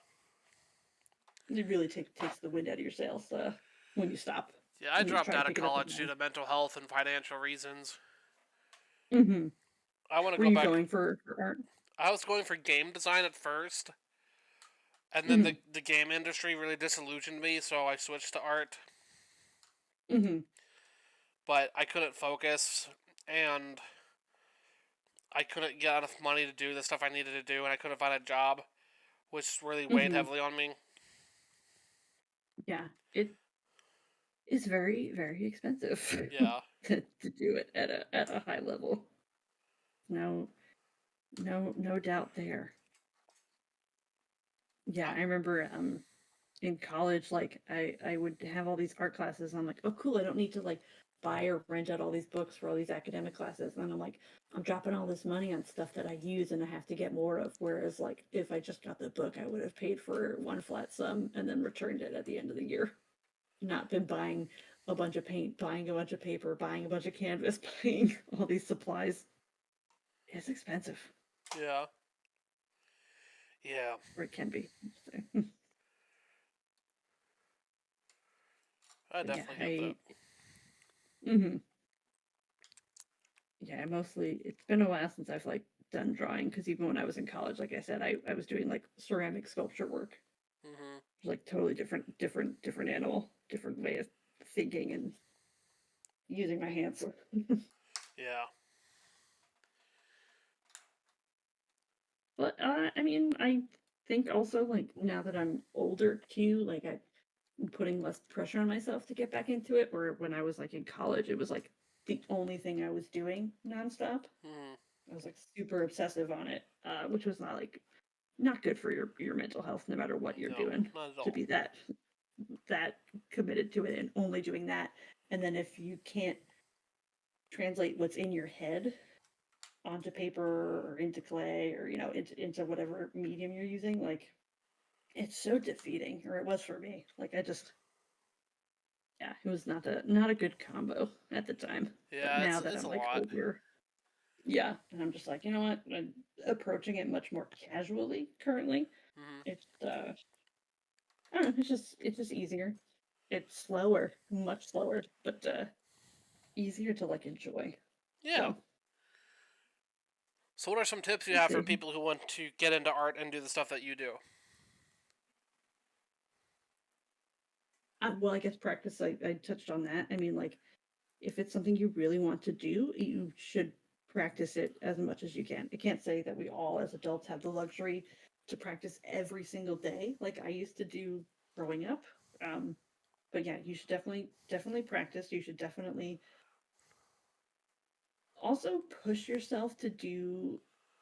It really takes the wind out of your sails when you stop Yeah, I and you dropped try to out of pick it up college due again. to mental health and financial reasons. Hmm. I want to Were go you back. going for art? I was going for game design at first, and then Hmm. the game industry really disillusioned me, so I switched to art. Hmm. But I couldn't focus, and I couldn't get enough money to do the stuff I needed to do, and I couldn't find a job, which really weighed Hmm. heavily on me. Yeah, it is very very expensive Yeah. to do it at a high level. No, no doubt there. Yeah, Uh, I remember in college, like I would have all these art classes. And I'm like, oh cool, I don't need to like buy or rent out all these books for all these academic classes. And then I'm like, I'm dropping all this money on stuff that I use and I have to get more of. Whereas like if I just got the book, I would have paid for one flat sum and then returned it at the end of the year. Not been buying a bunch of paint, buying a bunch of paper, buying a bunch of canvas, buying all these supplies. It's expensive, yeah. Yeah. or it can be. So, I but yeah, definitely get that. mhm. Yeah, mostly it's been a while since I've like done drawing because even when I was in college, like I said, I was doing like ceramic sculpture work. Hmm. Like totally different animal, different way of thinking and using my hands. Yeah. But I mean, I think also like now that I'm older too, like I'm putting less pressure on myself to get back into it. Where when I was like in college, it was like the only thing I was doing nonstop. Hmm. I was like super obsessive on it, which was not like not good for your mental health, no matter what you're doing, not at all. to be that committed to it and only doing that. And then if you can't translate what's in your head onto paper or into clay or into whatever medium you're using, like, it's so defeating, or it was for me. Like, it was not a good combo at the time. Yeah, but now that it's I'm a like lot. older, and I'm just like, you know what, I'm approaching it much more casually currently. It's I don't know, it's just easier. It's slower, much slower, but easier to like enjoy. Yeah. So what are some tips you have for people who want to get into art and do the stuff that you do? Well, I guess practice, I touched on that. I mean, like, if it's something you really want to do, you should practice it as much as you can. I can't say that we all as adults have the luxury to practice every single day like I used to do growing up. But yeah, you should definitely practice. You should definitely also push yourself to do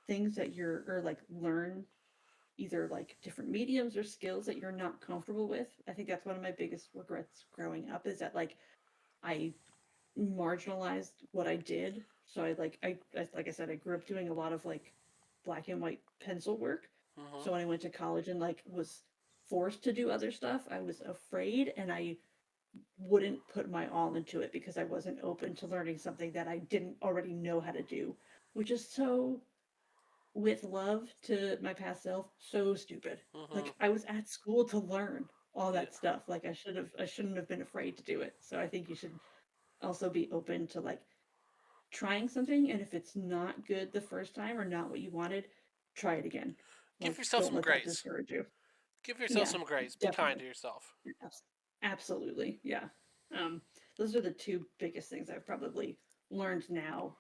things that or like learn either like different mediums or skills that you're not comfortable with. I think that's one of my biggest regrets growing up, is that like I marginalized what I did. So like I said, I grew up doing a lot of like black and white pencil work. So when I went to college and like was forced to do other stuff, I was afraid, and I wouldn't put my all into it because I wasn't open to learning something that I didn't already know how to do, which is so, with love to my past self, so stupid. Like, I was at school to learn all that stuff. Like, I shouldn't have been afraid to do it. So I think you should also be open to like trying something, and if it's not good the first time or not what you wanted, try it again. Give Like, yourself don't some let that grace. discourage you. Give yourself Yeah, some grace. Be kind definitely. to yourself. Absolutely. Yeah. Those are the two biggest things I've probably learned now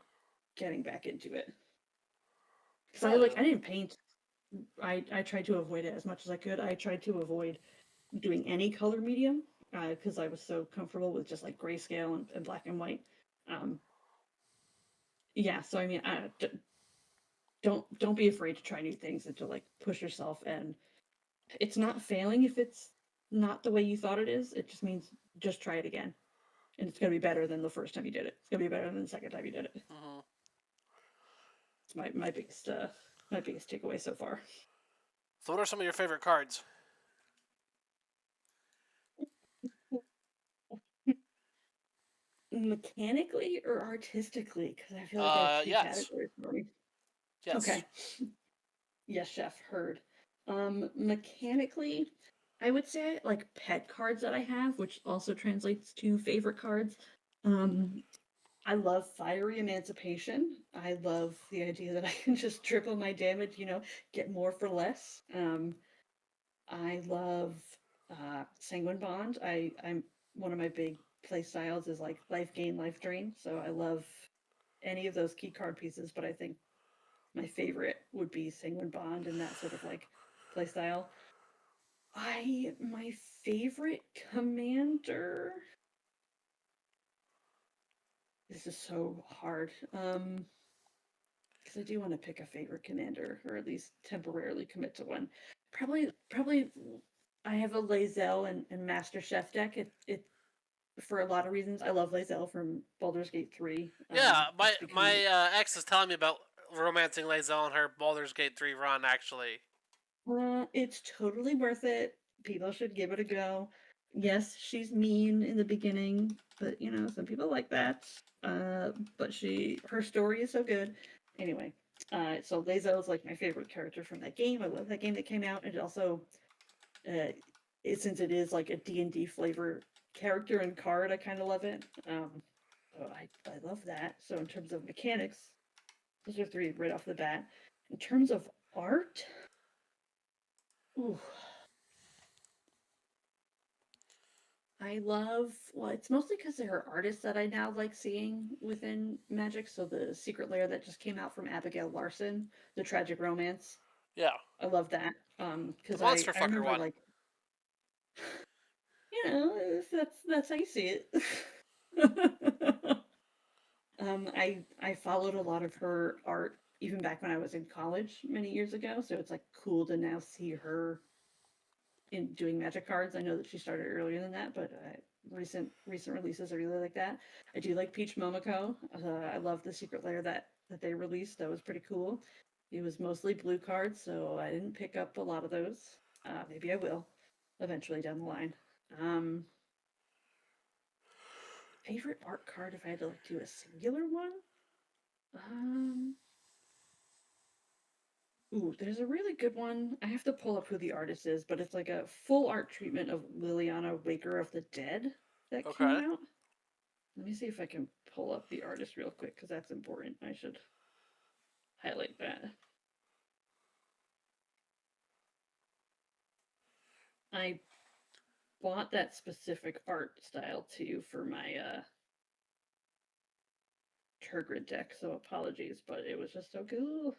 getting back into it. Because I didn't paint. I tried to avoid it as much as I could. I tried to avoid doing any color medium because I was so comfortable with just like grayscale and black and white. Um, yeah, so I mean, don't be afraid to try new things and to like push yourself. And it's not failing if it's not the way you thought it is. It just means just try it again, and it's gonna be better than the first time you did it. It's gonna be better than the second time you did it. It's my biggest takeaway so far. So what are some of your favorite cards? Mechanically or artistically? Because I feel like I have two Yes. categories for me. Yes. Okay. Yes, chef, heard. Mechanically, I would say like pet cards that I have, which also translates to favorite cards. I love Fiery Emancipation. I love the idea that I can just triple my damage, get more for less. I love Sanguine Bond. I'm one of my big play styles is like life gain, life drain. So I love any of those key card pieces, but I think my favorite would be Sanguine Bond and that sort of like play style. My favorite commander. This is so hard. Because I do want to pick a favorite commander, or at least temporarily commit to one. Probably, I have a Lae'zel and Master Chef deck. It for a lot of reasons. I love Lae'zel from Baldur's Gate 3. Yeah, Just because ex is telling me about romancing Lae'zel in her Baldur's Gate 3 run, actually. it's totally worth it. People should give it a go. Yes, she's mean in the beginning, but some people like that. But her story is so good. Anyway, so Lae'zel is like my favorite character from that game. I love that game that came out. And also, since it is like a D&D flavor character and card, I kind of love it. So I love that. So in terms of mechanics, those are three right off the bat. In terms of art, ooh, it's mostly because there are artists that I now like seeing within Magic. So the Secret Lair that just came out from Abigail Larson, The Tragic Romance. Yeah. I love that. Because The monster I fucker remember one. like, if that's how you see it. I followed a lot of her art even back when I was in college many years ago. So it's like cool to now see her in doing magic cards. I know that she started earlier than that, but recent releases I really like that. I do like Peach Momoko. I love the Secret Lair that they released. That was pretty cool. It was mostly blue cards, so I didn't pick up a lot of those. Maybe I will eventually down the line. Favorite art card if I had to like do a singular one? Ooh, there's a really good one. I have to pull up who the artist is, but it's like a full art treatment of Liliana Waker of the Dead that came Okay. out. Let me see if I can pull up the artist real quick because that's important. I should highlight that. I bought that specific art style too for my Turgid deck, so apologies, but it was just so cool.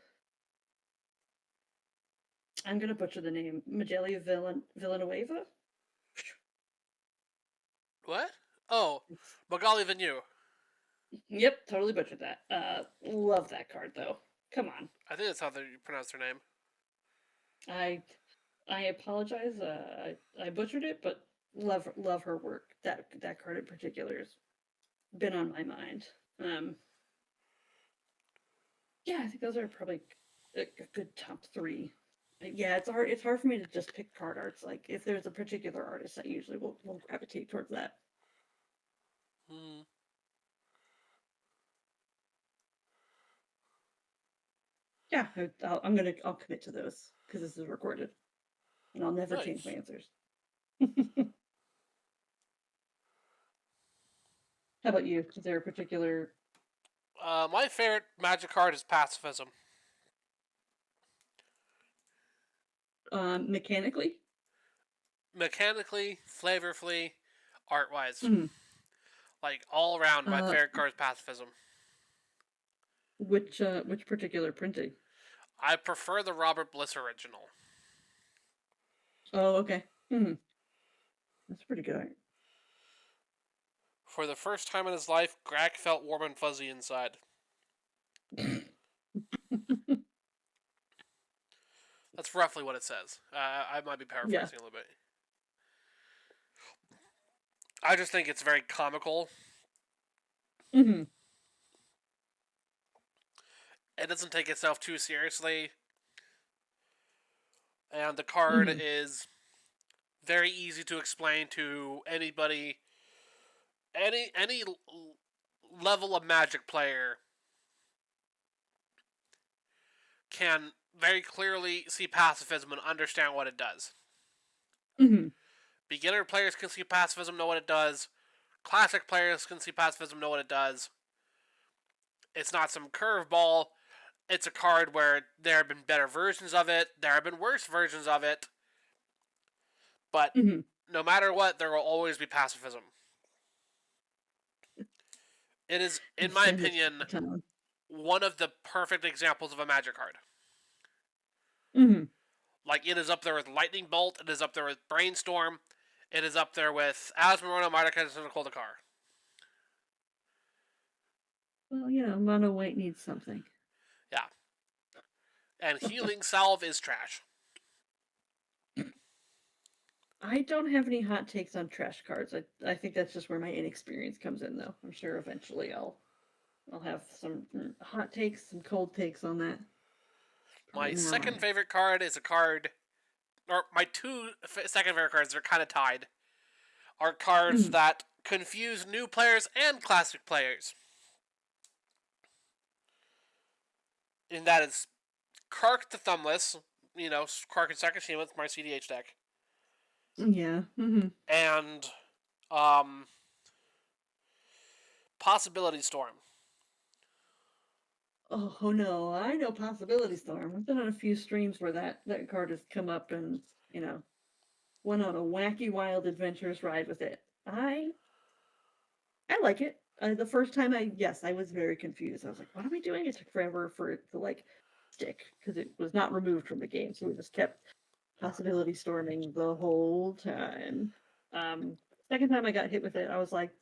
I'm gonna butcher the name. Magellia Villanueva? What? Oh, Magali Venue. Yep, totally butchered that. Love that card though. Come on. I think that's how you pronounce her name. I apologize. I butchered it, but love her work. That card in particular has been on my mind. Yeah, I think those are probably a good top three. Yeah, it's hard for me to just pick card arts. Like if there's a particular artist, I usually will gravitate towards that. Hmm. Yeah, I'll commit to those because this is recorded, and I'll never change my answers. How about you? Is there a particular? My favorite Magic card is Pacifism. Mechanically? Mechanically, flavorfully, art-wise. Mm-hmm. Like, all around, my favorite card is Pacifism. Which particular printing? I prefer the Robert Bliss original. Oh, okay. Mm-hmm. That's pretty good. For the first time in his life, Greg felt warm and fuzzy inside. That's roughly what it says. I might be paraphrasing a little bit. I just think it's very comical. Mm-hmm. It doesn't take itself too seriously. And the card is very easy to explain to anybody. Any level of Magic player can very clearly see Pacifism and understand what it does. Mm-hmm. Beginner players can see Pacifism, know what it does. Classic players can see Pacifism, know what it does. It's not some curveball. It's a card where there have been better versions of it. There have been worse versions of it. But no matter what, there will always be Pacifism. It is, in my opinion, one of the perfect examples of a Magic card. Mm-hmm. Like, it is up there with Lightning Bolt. It is up there with Brainstorm. It is up there with Asmorona, Magiccons, and Coldakar. Well, mono white needs something. Yeah. And Healing Salve is trash. I don't have any hot takes on trash cards. I think that's just where my inexperience comes in, though. I'm sure eventually I'll have some hot takes, some cold takes on that. My second favorite card is a card, or my two second favorite cards are kind of tied, are cards that confuse new players and classic players. And that is Kark the Thumbless, Kark and Sakashima with my cEDH deck. Yeah. Mm-hmm. And Possibility Storm. Oh no, I know Possibility Storm. I've been on a few streams where that card has come up and, went on a wacky wild adventures ride with it. I like it. The first time I was very confused. I was like, what am I doing? It took forever for it to stick because it was not removed from the game. So we just kept Possibility Storming the whole time. Second time I got hit with it, I was like,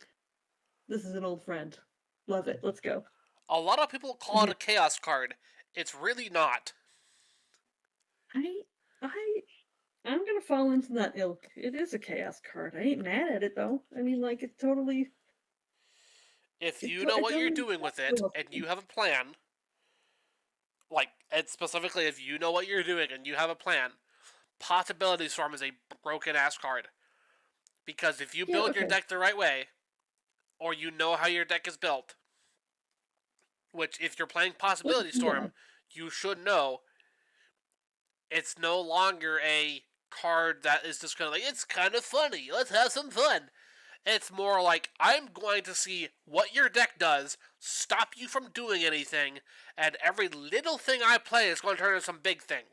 this is an old friend. Love it. Let's go. A lot of people call it a Chaos card. It's really not. I'm gonna fall into that ilk. It is a chaos card. I ain't mad at it though. I mean, like it's totally. If It, you know it what you're totally. doing with it and you have a plan, like, and specifically if you know what you're doing and you have a plan, Possibility Storm is a broken ass card. Because if you build your deck the right way, or you know how your deck is built, which if you're playing Possibility Storm, you should know, it's no longer a card that is just kind of like, it's kind of funny, let's have some fun. It's more like, I'm going to see what your deck does, stop you from doing anything, and every little thing I play is going to turn into some big thing.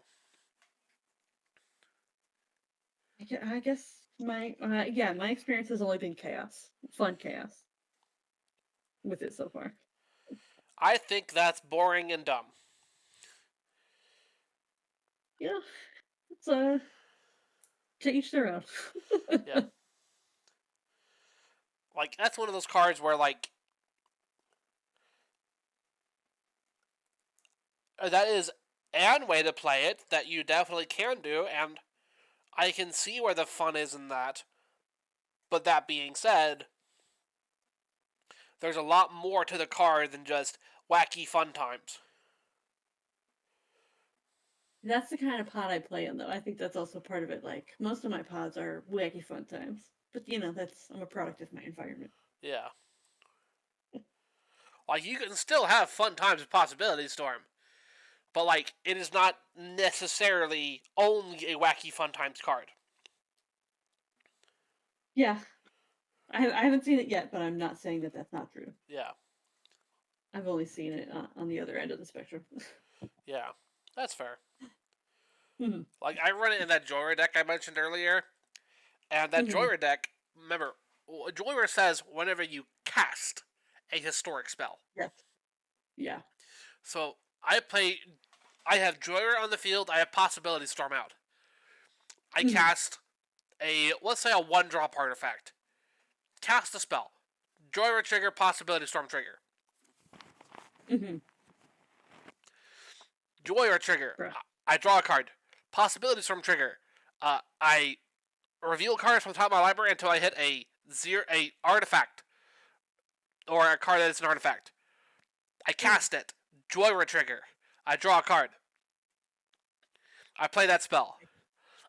I guess my experience has only been chaos, fun chaos, with it so far. I think that's boring and dumb. Yeah, it's to each their own. Yeah. Like, that's one of those cards where, like, that is an way to play it that you definitely can do, and I can see where the fun is in that. But that being said, there's a lot more to the card than just wacky fun times. That's the kind of pod I play in, though. I think that's also part of it. Like, most of my pods are wacky fun times. But, I'm a product of my environment. Yeah. Like, you can still have fun times with Possibility Storm. But, like, it is not necessarily only a wacky fun times card. Yeah. I haven't seen it yet, but I'm not saying that that's not true. Yeah. I've only seen it on the other end of the spectrum. Yeah. That's fair. Mm-hmm. Like, I run it in that Joyra deck I mentioned earlier. And that Joyra deck, remember, Joyra says whenever you cast a historic spell. Yes. Yeah. So, I have Joyra on the field, I have Possibility Storm out. I cast let's say a 1-drop artifact. Cast a spell. Joyra trigger, Possibility Storm trigger. Joyra trigger. Right. I draw a card. Possibility Storm trigger. I reveal cards from the top of my library until I hit a artifact. Or a card that is an artifact. I cast it. Joyra trigger. I draw a card. I play that spell.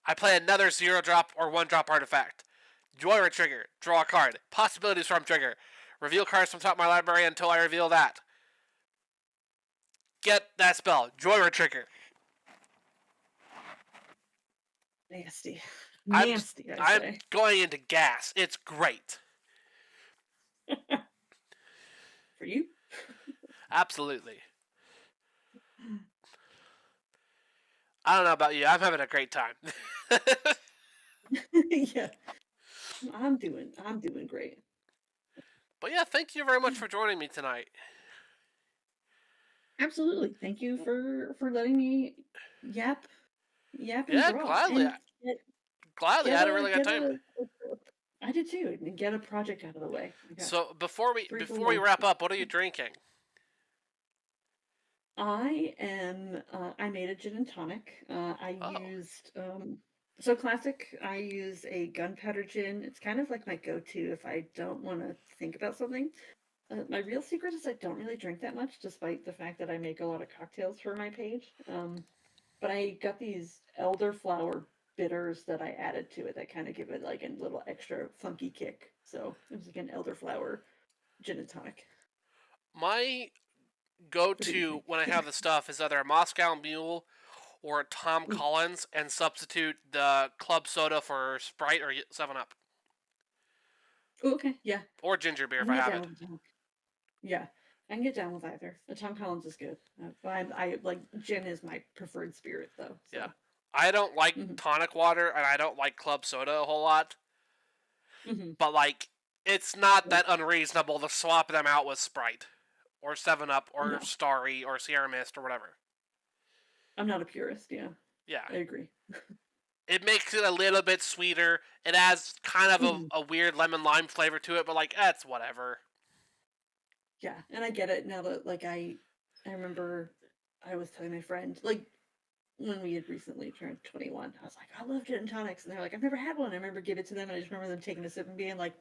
I play another 0-drop or 1-drop artifact. Joyra trigger. Draw a card. Possibility Storm trigger. Reveal cards from the top of my library until I reveal that. Get that spell. Joyra trigger. Nasty. I'm going into gas. It's great. For you? Absolutely. I don't know about you. I'm having a great time. Yeah. I'm doing great. But yeah, thank you very much for joining me tonight. Absolutely. Thank you for letting me yap and Yeah, draw. gladly. Gladly, I had a really good time. I did too. And get a project out of the way. So before we wrap up, what are you drinking? I made a gin and tonic. I used so classic. I use a gunpowder gin. It's kind of like my go-to if I don't want to think about something. My real secret is I don't really drink that much, despite the fact that I make a lot of cocktails for my page. But I got these elderflower bitters that I added to it that kind of give it like a little extra funky kick. So it was like an elderflower gin and tonic. My go-to when I have the stuff is either a Moscow Mule or a Tom Collins, and substitute the club soda for Sprite or 7-Up. Okay, yeah. Or ginger beer if I have it. Yeah, I can get down with either. The Tom Collins is good. I like gin is my preferred spirit though. So. Yeah, I don't like tonic water, and I don't like club soda a whole lot. But like, it's not that unreasonable to swap them out with Sprite, or 7-Up, or Starry, or Sierra Mist, or whatever. I'm not a purist. Yeah. Yeah, I agree. It makes it a little bit sweeter. It adds kind of a weird lemon lime flavor to it, but like, that's whatever. Yeah, and I get it now that like I remember I was telling my friend, like, when we had recently turned 21, I was like, I love gin and tonics. And they're like, I've never had one. I remember giving it to them, and I just remember them taking a sip and being like,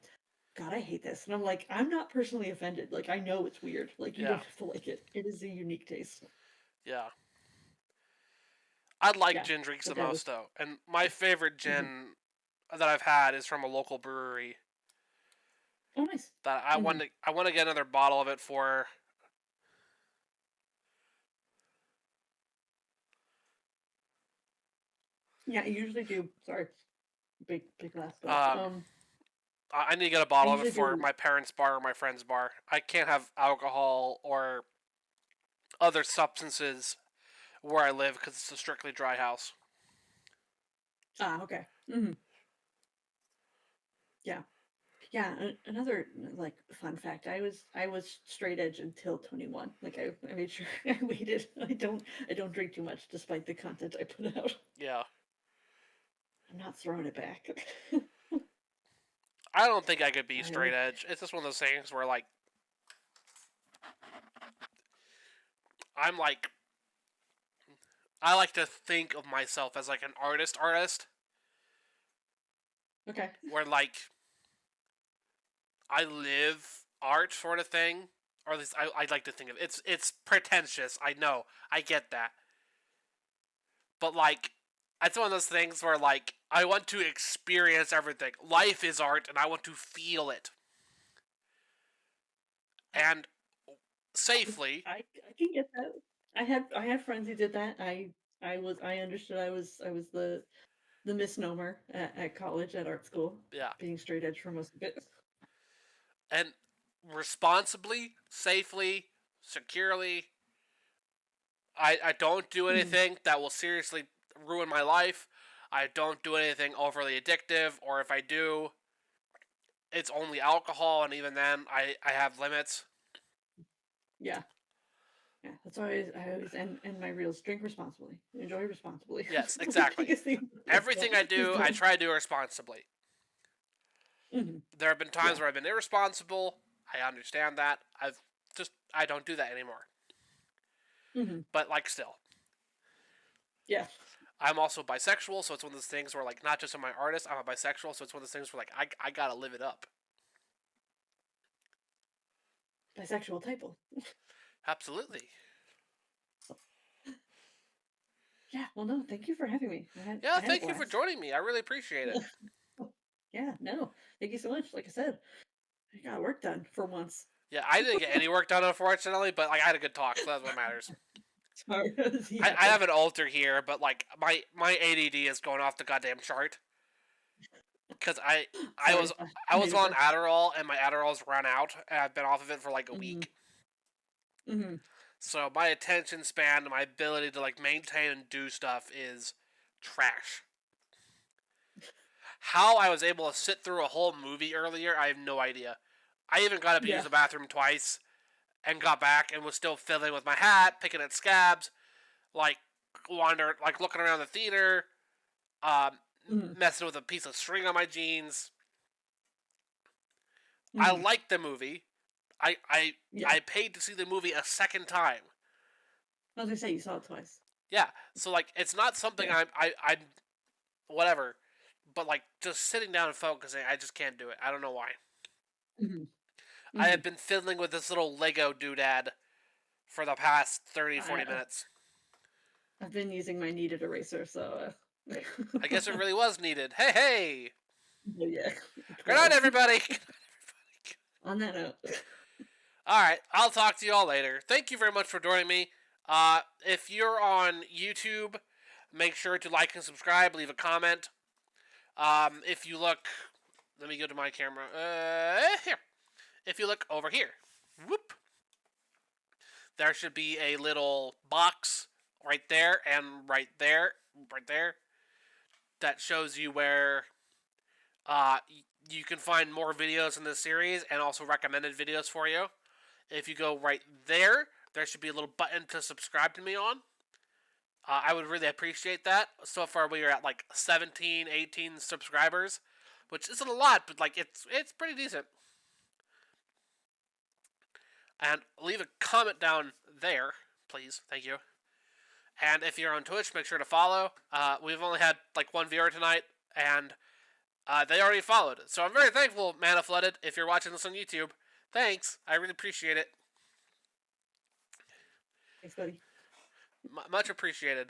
God, I hate this. And I'm like, I'm not personally offended. Like, I know it's weird. Like, you don't have to like it. It is a unique taste. Yeah. I like Yeah, gin drinks the but that most, was. though. And my favorite Mhm. gin that I've had is from a local brewery Oh, nice. that I want Mhm. to I want to get another bottle of it for. Yeah, I usually do. Sorry, big laugh, but Um, I need to get a I bottle of it usually for do. my parents' bar or my friend's bar. I can't have alcohol or other substances where I live because it's a strictly dry house. Ah, okay. Hmm. Yeah, yeah. Another like fun fact: I was straight edge until 21. Like I made sure I waited. I don't drink too much, despite the content I put out. Yeah. I'm not throwing it back. I don't think I could be I straight like. edge. It's just one of those things where, like, I'm like, I like to think of myself as like an artist, Okay. where like I live art sort of thing, or at least I like to think of it. It's pretentious. I know. I get that. But like, it's one of those things where like I want to experience everything. Life is art, and I want to feel it I and safely. I can get that. I had friends who did that. I understood I was the misnomer at college at art school, Yeah, being straight edge for most of it. and responsibly, safely, securely. I don't do Mhm. anything that will seriously ruin my life. I don't do anything overly addictive, or if I do, it's only alcohol, and even then, I have limits. Yeah. Yeah, that's always I always end my reels. Drink responsibly, enjoy responsibly. Yes, That's the exactly. biggest thing. Everything I Is do, I don't. try to do responsibly. Mhm. There have been times Yeah. where I've been irresponsible. I understand that. I don't do that anymore. Hmm. But like still, Yeah. I'm also bisexual, so it's one of those things where like not just am I artist, I'm a bisexual, so it's one of those things where like I gotta live it up. Bisexual typo. Absolutely. Yeah. Well, no. Thank you for having me. I had Yeah, I had a thank you for blast. joining me. I really appreciate it. Yeah. No. Thank you so much. Like I said, I got work done for once. Yeah, I didn't get any work done unfortunately, but like I had a good talk, so that's what matters. Sorry. Yeah. I have an alter here, but like my ADD is going off the goddamn chart because I Sorry. was I I made was it on work. Adderall and my Adderall's run out and I've been off of it for like a Hmm. week. Hmm. So my attention span and my ability to like maintain and do stuff is trash. How I was able to sit through a whole movie earlier, I have no idea. I even got up to use Yeah. the bathroom twice and got back and was still fiddling with my hat, picking at scabs, like like looking around the theater, um, Hmm. messing with a piece of string on my jeans. I Hmm. liked the movie. I I Yeah. I paid to see the movie a second time. I was gonna say you saw it twice. Yeah, so like it's not something Yeah. I'm whatever, but like just sitting down and focusing, I just can't do it. I don't know why. Hmm. I Hmm. have been fiddling with this little Lego doodad for the past 30, 40 I minutes. I've been using my kneaded eraser, so I guess it really was needed. Hey, hey! well, yeah, Good night, gross. everybody! On that note, Alright, I'll talk to you all later. Thank you very much for joining me. If you're on YouTube, make sure to like and subscribe, leave a comment. If you look, let me go to my camera. Here. If you look over here, whoop, there should be a little box right there and right there, right there, that shows you where uh, you can find more videos in this series and also recommended videos for you. If you go right there, there should be a little button to subscribe to me on. I would really appreciate that. So far, we are at like 17, 18 subscribers, which isn't a lot, but like it's pretty decent. And leave a comment down there, please. Thank you. And if you're on Twitch, make sure to follow. We've only had like one viewer tonight, and they already followed. So I'm very thankful, Mana Flooded, if you're watching this on YouTube. Thanks. I really appreciate it. Thanks, buddy. Much appreciated.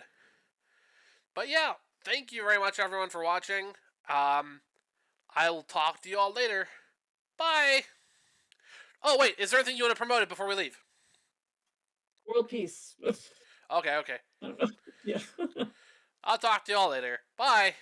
But yeah, thank you very much, everyone, for watching. I will talk to you all later. Bye. Oh, wait. Is there anything you want to promote before we leave? World peace. Okay. I don't know. Yeah. I'll talk to you all later. Bye.